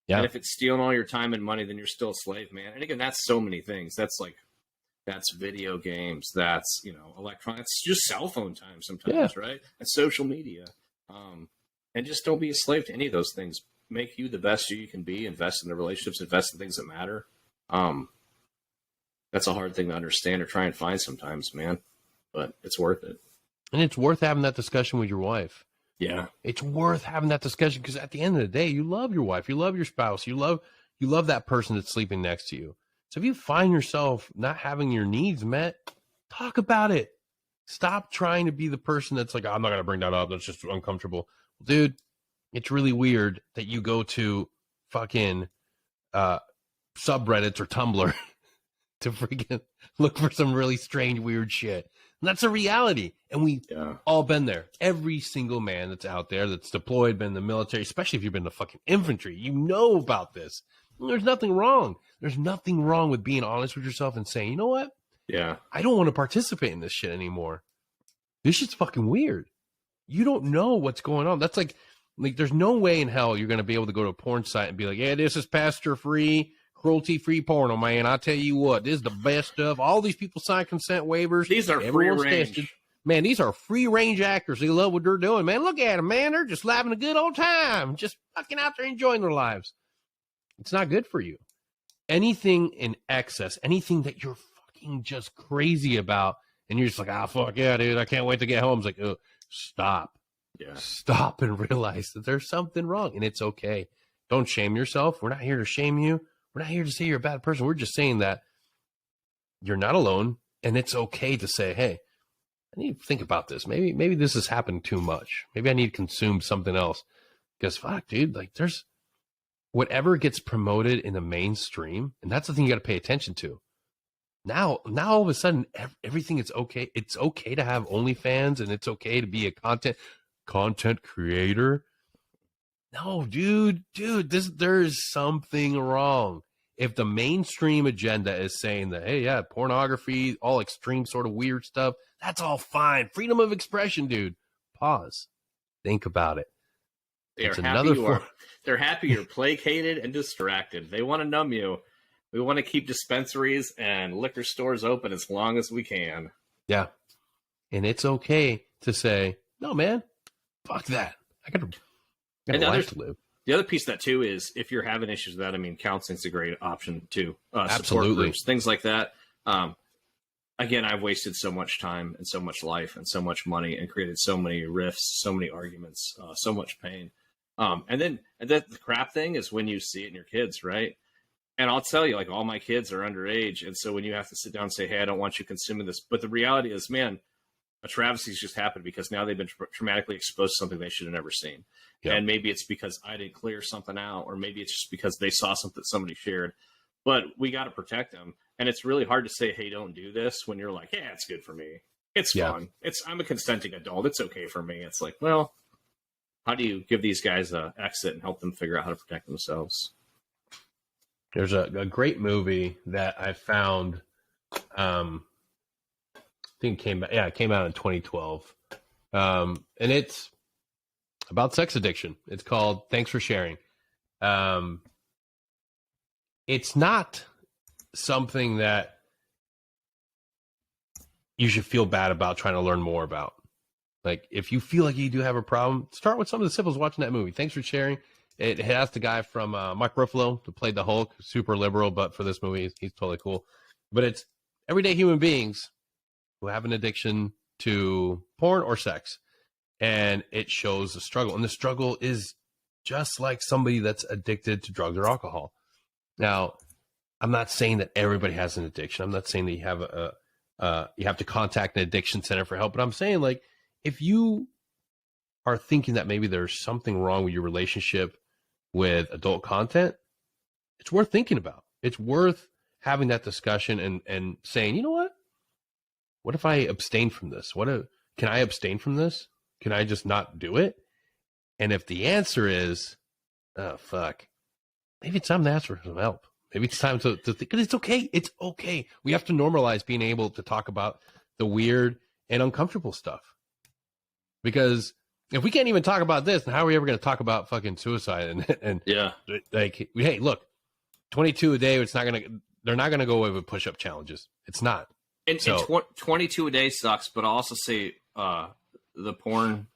Yeah. And if it's stealing all your time and money, then you're still a slave, man. And again, that's so many things. That's video games. That's, electronics. It's just cell phone time sometimes, right? And social media. And just don't be a slave to any of those things. Make you the best you can be. Invest in the relationships. Invest in things that matter. That's a hard thing to understand or try and find sometimes, man. But it's worth it. And it's worth having that discussion with your wife. Yeah. It's worth having that discussion, because at the end of the day, you love your wife. You love your spouse. You love that person that's sleeping next to you. So if you find yourself not having your needs met, talk about it. Stop trying to be the person that's like, I'm not going to bring that up. That's just uncomfortable. Well, dude, it's really weird that you go to fucking subreddits or Tumblr to freaking look for some really strange, weird shit. And that's a reality. And we've all been there. Every single man that's out there that's deployed, been in the military, especially if you've been in the fucking infantry, you know about this. And there's nothing wrong. There's nothing wrong with being honest with yourself and saying, you know what? Yeah. I don't want to participate in this shit anymore. This shit's fucking weird. You don't know what's going on. That's like there's no way in hell you're going to be able to go to a porn site and be like, yeah, this is pasture-free, cruelty-free porno, man. I tell you what, this is the best stuff. All these people sign consent waivers. These are free-range. Tested. Man, these are free-range actors. They love what they're doing, man. Look at them, man. They're just having a good old time. Just fucking out there enjoying their lives. It's not good for you. Anything in excess, anything that you're fucking just crazy about, and you're just like, fuck yeah, dude. I can't wait to get home. It's like, oh, stop. Yeah. Stop and realize that there's something wrong, and it's okay. Don't shame yourself. We're not here to shame you. We're not here to say you're a bad person. We're just saying that you're not alone. And it's okay to say, hey, I need to think about this. Maybe this has happened too much. Maybe I need to consume something else. Because fuck, dude, like there's whatever gets promoted in the mainstream, and that's the thing you got to pay attention to. Now all of a sudden, everything is okay. It's okay to have OnlyFans, and it's okay to be a content creator. No, dude, there's something wrong. If the mainstream agenda is saying that, hey, yeah, pornography, all extreme sort of weird stuff, that's all fine. Freedom of expression, dude. Pause. Think about it. They're happy you're placated and distracted. They want to numb you. We want to keep dispensaries and liquor stores open as long as we can. Yeah. And it's okay to say, no, man, fuck that. I got a life to live. The other piece of that, too, is if you're having issues with that, I mean, counseling's a great option, too. Absolutely. Support groups, things like that. Again, I've wasted so much time and so much life and so much money and created so many rifts, so many arguments, so much pain. And then the crap thing is when you see it in your kids, right? And I'll tell you, like, all my kids are underage. And so when you have to sit down and say, hey, I don't want you consuming this. But the reality is, man, a travesty has just happened because now they've been traumatically exposed to something they should have never seen. Yep. And maybe it's because I didn't clear something out, or maybe it's just because they saw something that somebody shared. But we got to protect them. And it's really hard to say, hey, don't do this when you're like, yeah, it's good for me. It's fun. I'm a consenting adult. It's okay for me. It's like, well, how do you give these guys an exit and help them figure out how to protect themselves? There's a great movie that I found. I think it came out in 2012. And it's about sex addiction. It's called Thanks for Sharing. It's not something that you should feel bad about trying to learn more about. Like, if you feel like you do have a problem, start with some of the simples watching that movie. Thanks for Sharing. It has the guy from Mark Ruffalo who played the Hulk, super liberal, but for this movie, he's totally cool. But it's everyday human beings who have an addiction to porn or sex. And it shows the struggle. And the struggle is just like somebody that's addicted to drugs or alcohol. Now, I'm not saying that everybody has an addiction. I'm not saying that you have to contact an addiction center for help. But I'm saying, like, if you are thinking that maybe there's something wrong with your relationship with adult content, it's worth thinking about. It's worth having that discussion and saying, you know what if I abstain from this? Can I abstain from this? Can I just not do it? And if the answer is, oh, fuck, maybe it's time to ask for some help. Maybe it's time to think, because it's okay. It's okay. We have to normalize being able to talk about the weird and uncomfortable stuff. Because if we can't even talk about this, then how are we ever going to talk about fucking suicide? And yeah, like, hey, look, 22 a day. They're not going to go away with push-up challenges. It's not. And 22 a day sucks, but I'll also say the porn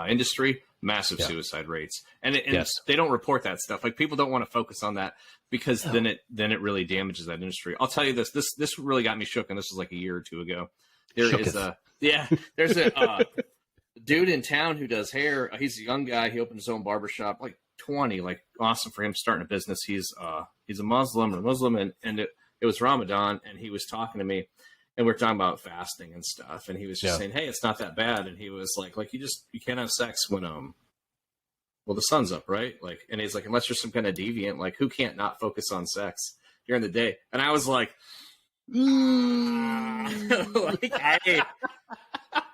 industry, massive suicide rates, and they don't report that stuff. Like, people don't want to focus on that because then it really damages that industry. I'll tell you this really got me shook, and this was like a year or two ago. There's a dude in town who does hair. He's a young guy. He opened his own barbershop, like 20, like awesome for him starting a business. He's a Muslim, and it was Ramadan, and he was talking to me, and we were talking about fasting and stuff, and he was just saying, hey, it's not that bad. And he was like you can't have sex when the sun's up, right? Like, and he's like, unless you're some kind of deviant, like, who can't not focus on sex during the day? And I was like, like,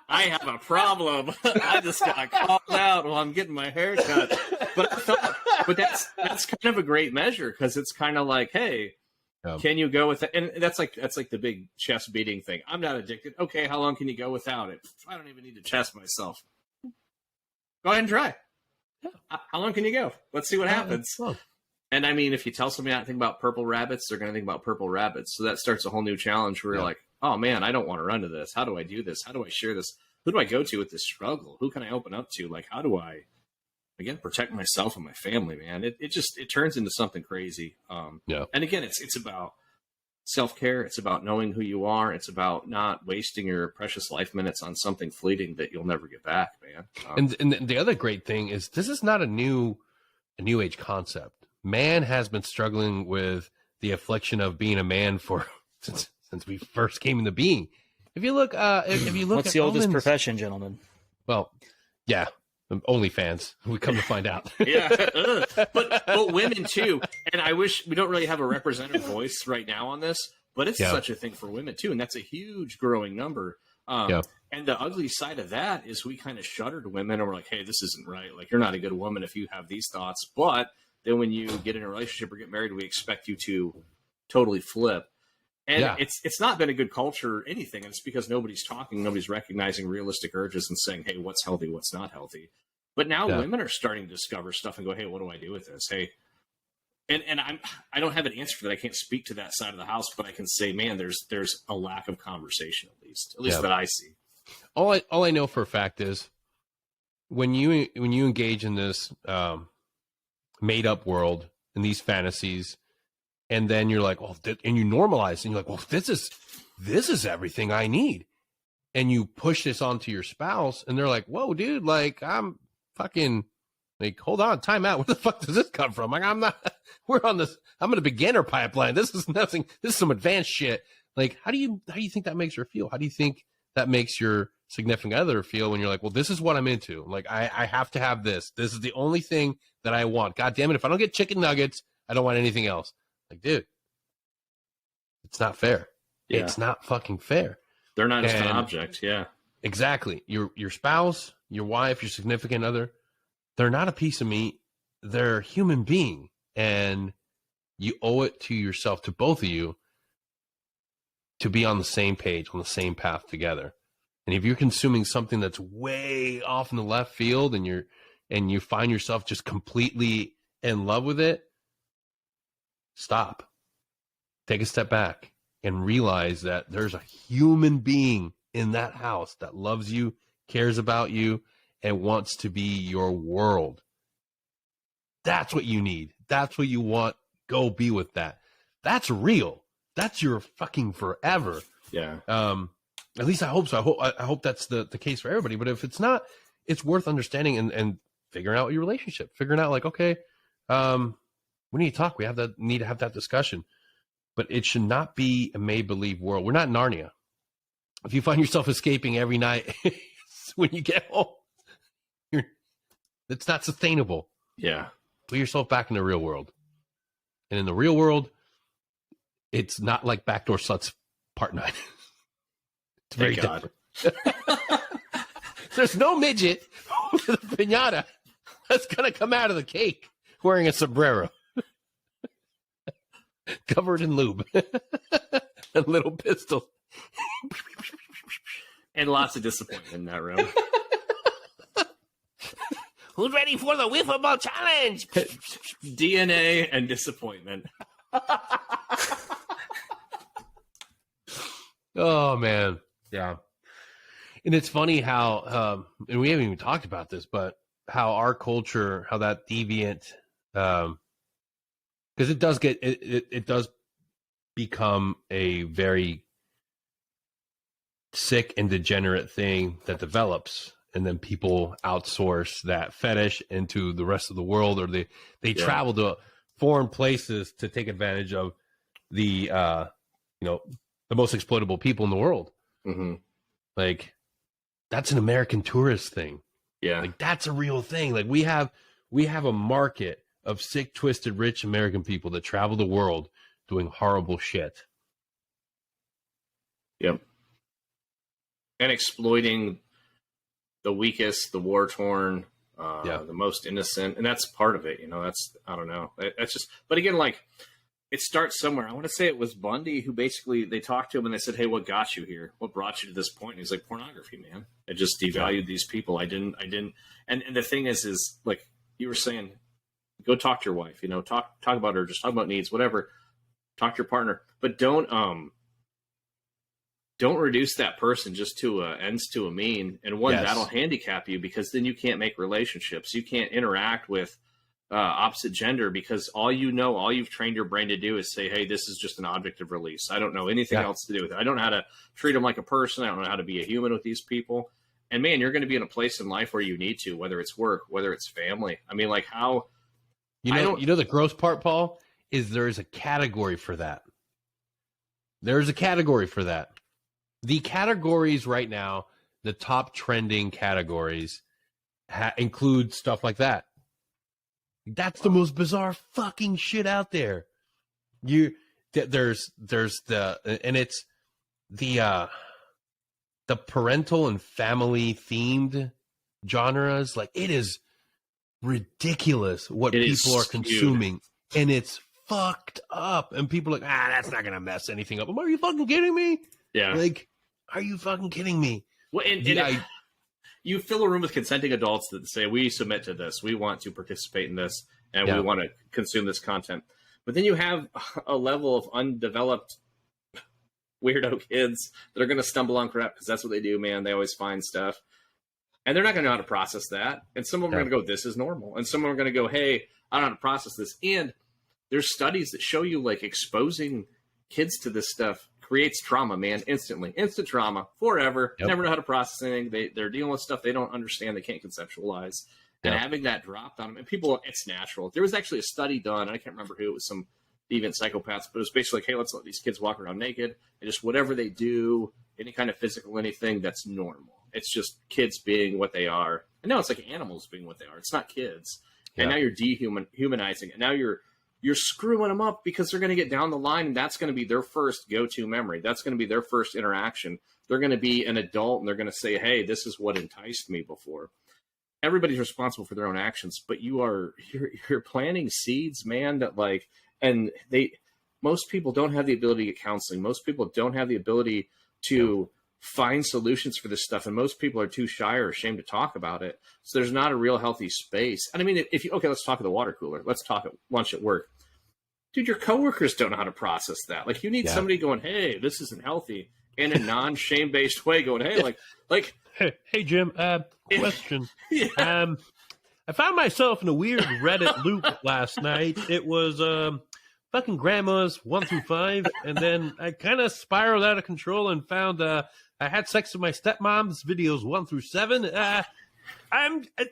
I have a problem. I just got called out while I'm getting my hair cut. But that's kind of a great measure, because it's kind of like, hey, can you go with it? And that's like the big chest beating thing. I'm not addicted. Okay, how long can you go without it? I don't even need to chest myself. Go ahead and try. Yeah. How long can you go? Let's see what happens. And I mean, if you tell somebody not to think about purple rabbits, they're going to think about purple rabbits. So that starts a whole new challenge where you're like, oh man, I don't want to run to this. How do I do this? How do I share this? Who do I go to with this struggle? Who can I open up to? Like, how do I, again, protect myself and my family, man? It turns into something crazy. And again, it's about self-care. It's about knowing who you are. It's about not wasting your precious life minutes on something fleeting that you'll never get back, man. And the other great thing is, this is not a new age concept. Man has been struggling with the affliction of being a man since since we first came into being. If you look, what's at the oldest Romans, profession, gentlemen? Well, yeah, OnlyFans. We come to find out. Yeah, but women too. And I wish we don't really have a representative voice right now on this, but it's such a thing for women too, and that's a huge growing number. And the ugly side of that is we kind of shudder to women, and we're like, "Hey, this isn't right. Like, you're not a good woman if you have these thoughts." But then when you get in a relationship or get married, we expect you to totally flip. And it's not been a good culture or anything. And it's because nobody's talking, nobody's recognizing realistic urges and saying, hey, what's healthy, what's not healthy. But now women are starting to discover stuff and go, hey, what do I do with this? Hey, and I don't have an answer for that. I can't speak to that side of the house, but I can say, man, there's a lack of conversation at least that I see. All I know for a fact is when you engage in this made up world and these fantasies, and then you're like, well, and you normalize, and you're like, well, this is everything I need. And you push this onto your spouse, and they're like, whoa, dude, like, I'm fucking, like, hold on, time out. Where the fuck does this come from? Like, I'm in a beginner pipeline. This is nothing. This is some advanced shit. Like, how do you think that makes her feel? How do you think that makes your significant other feel when you're like, well, this is what I'm into. Like, I have to have this. This is the only thing that I want. God damn it. If I don't get chicken nuggets, I don't want anything else. Like, dude, it's not fair. Yeah. It's not fucking fair. They're not just an object. Yeah, exactly. Your spouse, your wife, your significant other, they're not a piece of meat. They're a human being, and you owe it to yourself, to both of you, to be on the same page, on the same path together. And if you're consuming something that's way off in the left field, and you find yourself just completely in love with it, stop. Take a step back and realize that there's a human being in that house that loves you, cares about you, and wants to be your world. That's what you need. That's what you want. Go be with that. That's real. That's your fucking forever. Yeah. At least I hope so. I hope that's the case for everybody. But if it's not, it's worth understanding and figuring out your relationship. Figuring out, like, okay, we need to talk. We need to have that discussion. But it should not be a make-believe world. We're not Narnia. If you find yourself escaping every night when you get home, it's not sustainable. Yeah. Put yourself back in the real world. And in the real world, it's not like Backdoor Sluts Part 9. It's very different. There's no midget with a piñata that's going to come out of the cake wearing a sombrero. Covered in lube. And little pistols. And lots of disappointment in that room. Who's ready for the wiffle ball challenge? DNA and disappointment. Oh, man. Yeah. And it's funny how, and we haven't even talked about this, but how our culture, how that deviant, because it does get, it does become a very sick and degenerate thing that develops. And then people outsource that fetish into the rest of the world, or they travel to foreign places to take advantage of the, the most exploitable people in the world. Mm-hmm. Like, that's an American tourist thing. Yeah. Like, that's a real thing. Like, we have a market of sick, twisted, rich American people that travel the world doing horrible shit. Yep. And exploiting the weakest, the war-torn, the most innocent. And that's part of it. That's, I don't know. That's just, but again, like, it starts somewhere. I want to say it was Bundy who basically, they talked to him and they said, hey, what got you here? What brought you to this point? And he's like, pornography, man. It just devalued these people. I didn't. And the thing is like you were saying, go talk to your wife, talk about her, just talk about needs, whatever. Talk to your partner, but don't reduce that person just to ends to a mean. And that'll handicap you, because then you can't make relationships. You can't interact with opposite gender, because all you've trained your brain to do is say, hey, this is just an object of release. I don't know anything else to do with it. I don't know how to treat them like a person. I don't know how to be a human with these people. And man, you're going to be in a place in life where you need to, whether it's work, whether it's family. I mean, like, how, the gross part, Paul, is there is a category for that. There's a category for that. The categories right now, the top trending categories, include stuff like that. That's the most bizarre fucking shit out there. There's it's the parental and family themed genres. Like, it is ridiculous what people are consuming, and it's fucked up. And people are like, that's not gonna mess anything up. Are you fucking kidding me? Yeah. Like, are you fucking kidding me? Well, you fill a room with consenting adults that say, we submit to this, we want to participate in this, and we want to consume this content. But then you have a level of undeveloped weirdo kids that are going to stumble on crap because that's what they do, man. They always find stuff. And they're not going to know how to process that. And some of them are going to go, this is normal. And some of them are going to go, hey, I don't know how to process this. And there's studies that show you, like, exposing kids to this stuff creates trauma, man, instantly. Instant trauma, forever. Yep. Never know how to process anything. They're dealing with stuff they don't understand, they can't conceptualize. And having that dropped on them, and people, it's natural. There was actually a study done, and I can't remember who, it was some deviant psychopaths, but it was basically like, hey, let's let these kids walk around naked, and just whatever they do, any kind of physical anything, that's normal. It's just kids being what they are. And now it's like animals being what they are. It's not kids. And now you're dehumanizing it. And now you're screwing them up because they're going to get down the line, and that's going to be their first go-to memory. That's going to be their first interaction. They're going to be an adult, and they're going to say, hey, this is what enticed me before. Everybody's responsible for their own actions, but you're planting seeds, man, that, like, and most people don't have the ability to get counseling. Most people don't have the ability to find solutions for this stuff. And most people are too shy or ashamed to talk about it. So there's not a real healthy space. And I mean, okay, let's talk at the water cooler. Let's talk at lunch at work. Dude, your coworkers don't know how to process that. Like, you need somebody going, hey, this isn't healthy, in a non-shame based way, going, hey, like, hey, Jim, question. I found myself in a weird Reddit loop last night. It was fucking grandmas 1 through 5, and then I kind of spiraled out of control and found I had sex with my stepmom's videos 1 through 7. I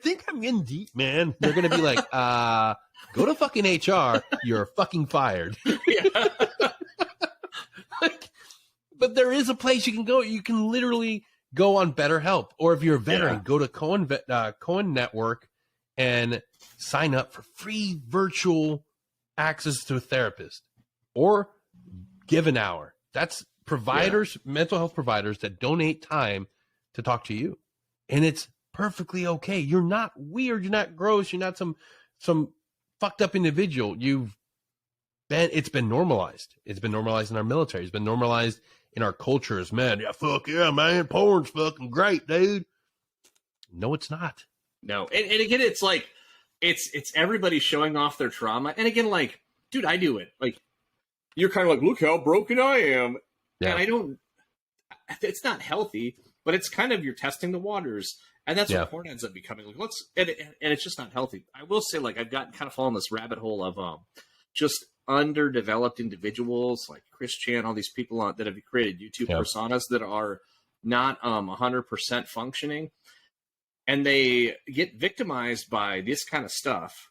think I'm in deep, man. They're gonna be like, go to fucking HR. You're fucking fired. But there is a place you can go. You can literally go on BetterHelp, or if you're a veteran, go to Cohen Network and sign up for free virtual access to a therapist, or give an hour. That's providers, mental health providers that donate time to talk to you, and it's perfectly okay. You're not weird. You're not gross. You're not some fucked up individual. It's been normalized. It's been normalized in our military. It's been normalized in our cultures, man. Yeah, fuck yeah, man. Porn's fucking great, dude. No, it's not. No. And again, it's like, it's everybody showing off their trauma. And again, like, dude, I do it. Like, you're kind of like, look how broken I am. Yeah. And it's not healthy, but it's kind of, you're testing the waters. And that's what porn ends up becoming. Like, and it's just not healthy. I will say, like, I've gotten kind of fallen this rabbit hole of just underdeveloped individuals like Chris Chan, all these people that have created YouTube personas that are not 100% functioning, and they get victimized by this kind of stuff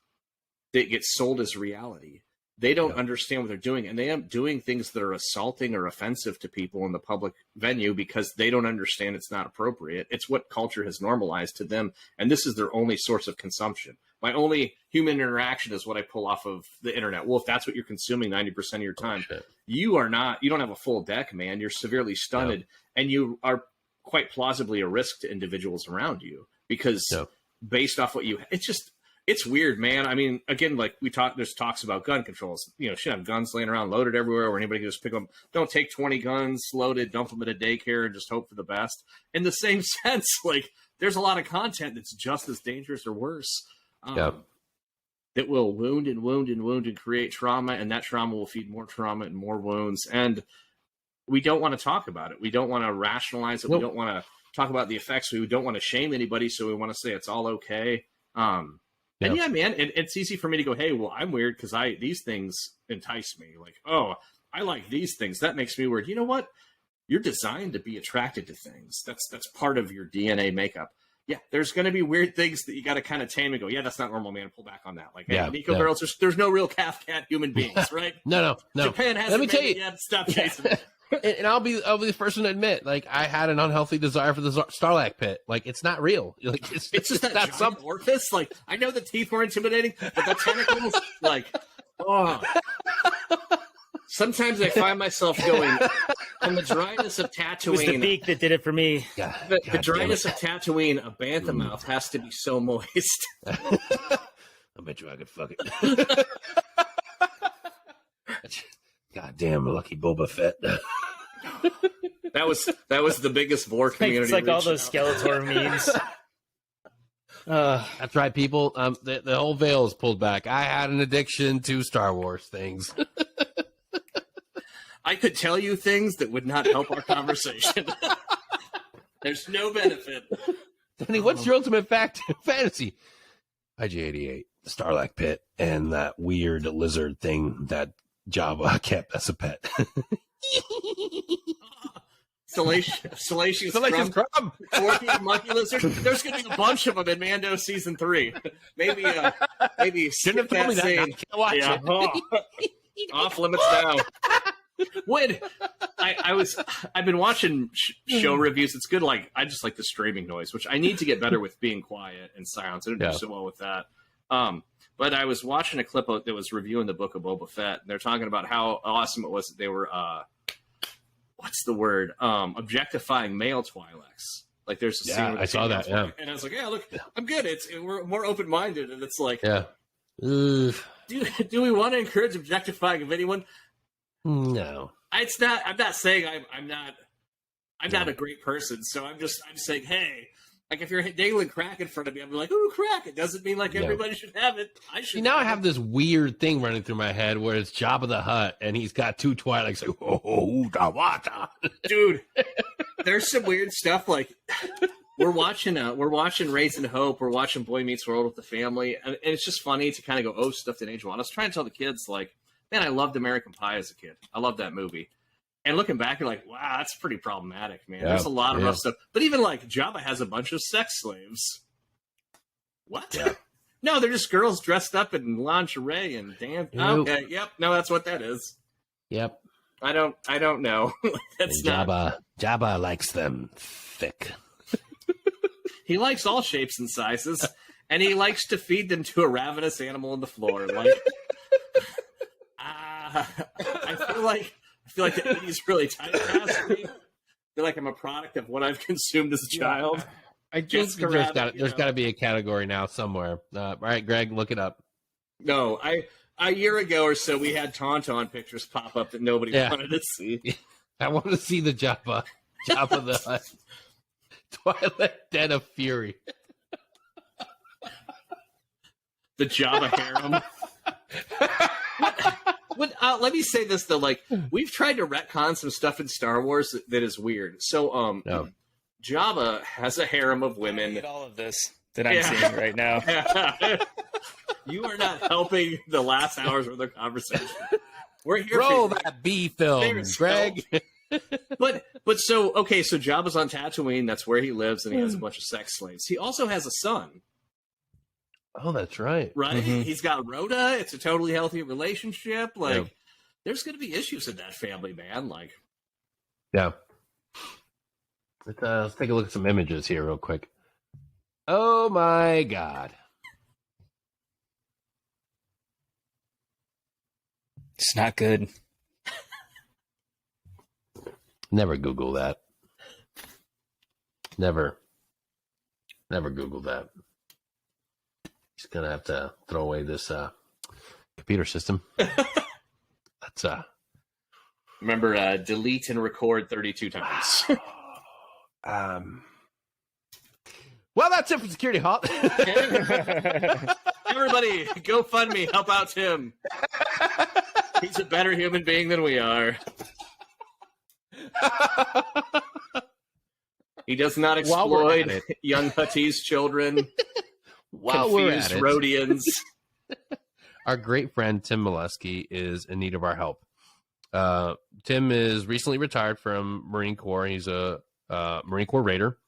that gets sold as reality. They don't understand what they're doing, and they end up doing things that are assaulting or offensive to people in the public venue because they don't understand it's not appropriate. It's what culture has normalized to them, and this is their only source of consumption. My only human interaction is what I pull off of the internet. Well, if that's what you're consuming 90% of your time, you don't have a full deck, man. You're severely stunted, and you are quite plausibly a risk to individuals around you because based off what it's weird, man. I mean, again, like there's talks about gun controls. You know, should have guns laying around loaded everywhere where anybody can just pick them. Don't take 20 guns loaded, dump them at a daycare, and just hope for the best. In the same sense, like, there's a lot of content that's just as dangerous or worse that will wound and create trauma, and that trauma will feed more trauma and more wounds. And we don't want to talk about it. We don't want to rationalize it. We don't want to talk about the effects. We don't want to shame anybody, so we want to say it's all okay. And yeah, man, it's easy for me to go, hey, well, I'm weird because these things entice me. Like, oh, I like these things. That makes me weird. You know what? You're designed to be attracted to things. That's part of your DNA makeup. Yeah, there's going to be weird things that you got to kind of tame and go, yeah, that's not normal, man. Pull back on that. Like, hey, Nico girls, there's no real calf cat human beings, right? No. Japan hasn't. Let me tell you. Yet. Stop chasing it. And I'll be the first one to admit, like, I had an unhealthy desire for the Starlac pit. Like, it's not real. Like, it's just that giant some orifice. Like, I know the teeth were intimidating, but the tentacles, like, oh. Sometimes I find myself going, on the dryness of Tatooine. It was the beak that did it for me. The dryness of Tatooine, a bantha mouth has to be so moist. I bet you I could fuck it. God damn, lucky Boba Fett. That was the biggest Vor community. It's like all those Skeletor memes. That's right, people. The whole veil is pulled back. I had an addiction to Star Wars things. I could tell you things that would not help our conversation. There's no benefit. Danny, what's your ultimate fantasy? IG-88, the Starlac pit, and that weird lizard thing that Jabba kept as a pet. Salacious Crumb. 14 monkey lizard. There's going to be a bunch of them in Mando season 3. Maybe skip that scene. Watch it. Off limits now. When I've been watching show reviews. It's good. Like, I just like the streaming noise, which I need to get better with being quiet and silence. I don't do so well with that. But I was watching a clip that was reviewing the Book of Boba Fett, and they're talking about how awesome it was that they were, what's the word? Objectifying male Twi'leks. Like, there's a scene where I saw that, and I was like, yeah, look, I'm good. We're more open-minded, and it's like, do we want to encourage objectifying of anyone? No. It's not. I'm not saying I'm not a great person. So I'm saying, hey. Like, if you're dangling crack in front of me, I'm like, ooh, crack. It doesn't mean, like, everybody should have it. I should. See, now I have this weird thing running through my head where it's Jabba the Hutt, and he's got 2 Twi'leks. Like, Dawata. Dude, there's some weird stuff. Like, we're watching Raising Hope. We're watching Boy Meets World with the family. And it's just funny to kind of go, oh, stuff teenage one. I was trying to tell the kids, like, man, I loved American Pie as a kid. I loved that movie. And looking back, you're like, wow, that's pretty problematic, man. There's a lot of rough stuff. But even, like, Jabba has a bunch of sex slaves. What? Yeah. No, they're just girls dressed up in lingerie and dance. Okay, yep. No, that's what that is. Yep. I don't know. That's not. Jabba likes them thick. He likes all shapes and sizes, and he likes to feed them to a ravenous animal on the floor. Like, I feel like the 80s really typecast me. I feel like I'm a product of what I've consumed as a child. I think there's got to be a category now somewhere. All right, Greg, look it up. No, a year ago or so, we had Tauntaun pictures pop up that nobody wanted to see. I want to see the Jabba the Hutt. Twilight Den of Fury. The Jabba harem. Let me say this though, like, we've tried to retcon some stuff in Star Wars that is weird. So, Jabba has a harem of women. Look at all of this that I'm seeing right now. You are not helping the last hours of the conversation. We're here. Roll that B film, Greg. But so Jabba's on Tatooine. That's where he lives, and he has a bunch of sex slaves. He also has a son. Oh, that's right. Right? Mm-hmm. He's got Rhoda. It's a totally healthy relationship. Like, there's going to be issues in that family, man. Like, yeah. Let's take a look at some images here real quick. Oh, my God. It's not good. Never Google that. Never Google that. Just gonna have to throw away this computer system. That's remember, delete and record 32 times. Well, that's it for Security Halt. Everybody, go fund me. Help out Tim. He's a better human being than we are. He does not exploit young Huttese children. Confused Rhodians. Our great friend Tim Molesky is in need of our help. Tim is recently retired from Marine Corps. He's a Marine Corps Raider.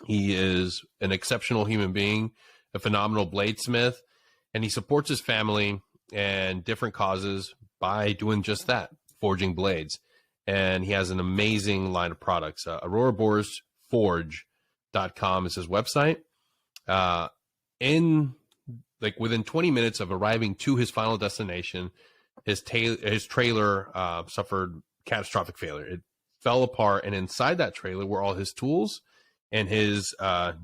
He is an exceptional human being, a phenomenal bladesmith, and he supports his family and different causes by doing just that, forging blades. and he has an amazing line of products. AuroraBorsForge.com is his website. Within 20 minutes of arriving to his final destination, his trailer suffered catastrophic failure. It fell apart, and inside that trailer were all his tools and his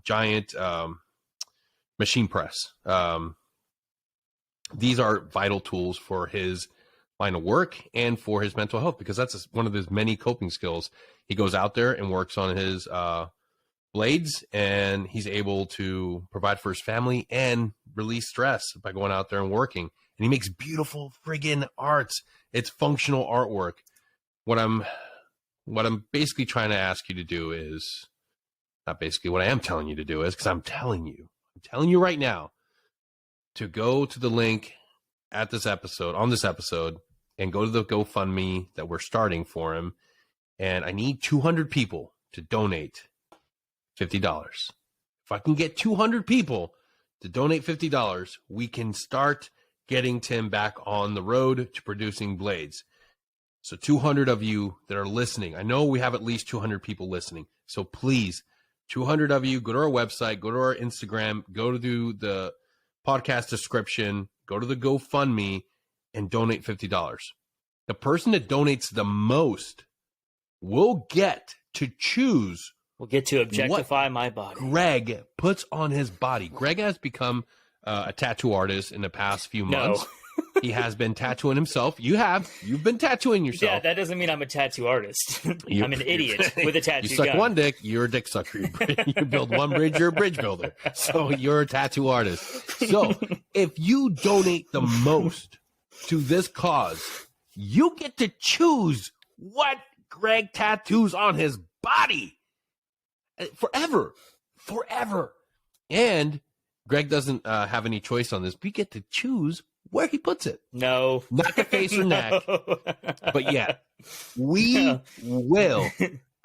giant machine press. These are vital tools for his line of work and for his mental health, because that's one of his many coping skills. He goes out there and works on his blades, and he's able to provide for his family and release stress by going out there and working. And he makes beautiful friggin' arts. It's functional artwork. What I'm basically trying to ask you to do is, not basically, what I am telling you to do is, because I'm telling you right now to go to the link on this episode, and go to the GoFundMe that we're starting for him. And I need 200 people to donate $50. If I can get 200 people to donate $50, we can start getting Tim back on the road to producing blades. So 200 of you that are listening, I know we have at least 200 people listening. So please, 200 of you, go to our website, go to our Instagram, go to the podcast description, go to the GoFundMe, and donate $50. The person that donates the most will get to choose. We'll get to objectify my body. Greg puts on his body. Greg has become a tattoo artist in the past few months. No. He has been tattooing himself. You've been tattooing yourself. Yeah, that doesn't mean I'm a tattoo artist. I'm an idiot with a tattoo You suck gun. one dick, you're a dick sucker. You build one bridge, you're a bridge builder. So you're a tattoo artist. So if you donate the most to this cause, you get to choose what Greg tattoos on his body. Forever. And Greg doesn't have any choice on this. We get to choose where he puts it. No. Not the face or neck. But yeah, we will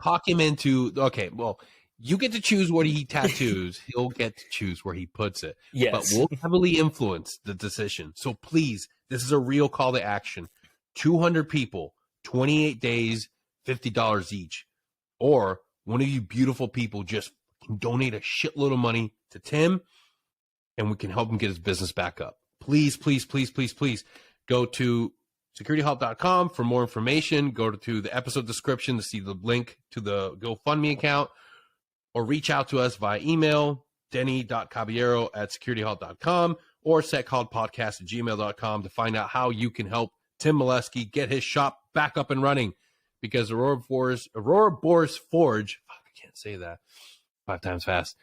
talk him into, okay, well, you get to choose what he tattoos. He'll get to choose where he puts it. Yes. But we'll heavily influence the decision. So please, this is a real call to action. 200 people, 28 days, $50 each. Or one of you beautiful people just can donate a shitload of money to Tim, and we can help him get his business back up. Please, please, please, please, please go to securityhelp.com for more information. Go to the episode description to see the link to the GoFundMe account, or reach out to us via email, denny.caballero@securityhelp.com, or setcalledpodcast@gmail.com to find out how you can help Tim Molesky get his shop back up and running, because Aurora Boris Forge, fuck, I can't say that 5 times fast,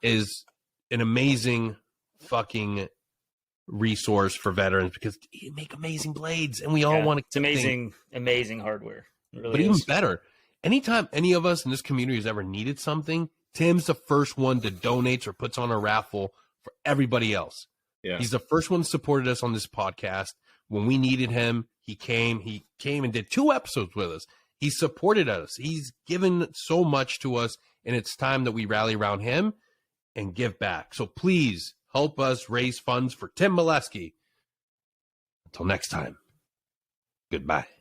is an amazing fucking resource for veterans, because you make amazing blades and we all want to. It's amazing hardware. It really but is. even better, anytime any of us in this community has ever needed something, Tim's the first one that donates or puts on a raffle for everybody else. Yeah. He's the first one that supported us on this podcast. When we needed him, he came and did 2 episodes with us. He supported us. He's given so much to us, and it's time that we rally around him and give back. So please help us raise funds for Tim Molesky. Until next time, goodbye.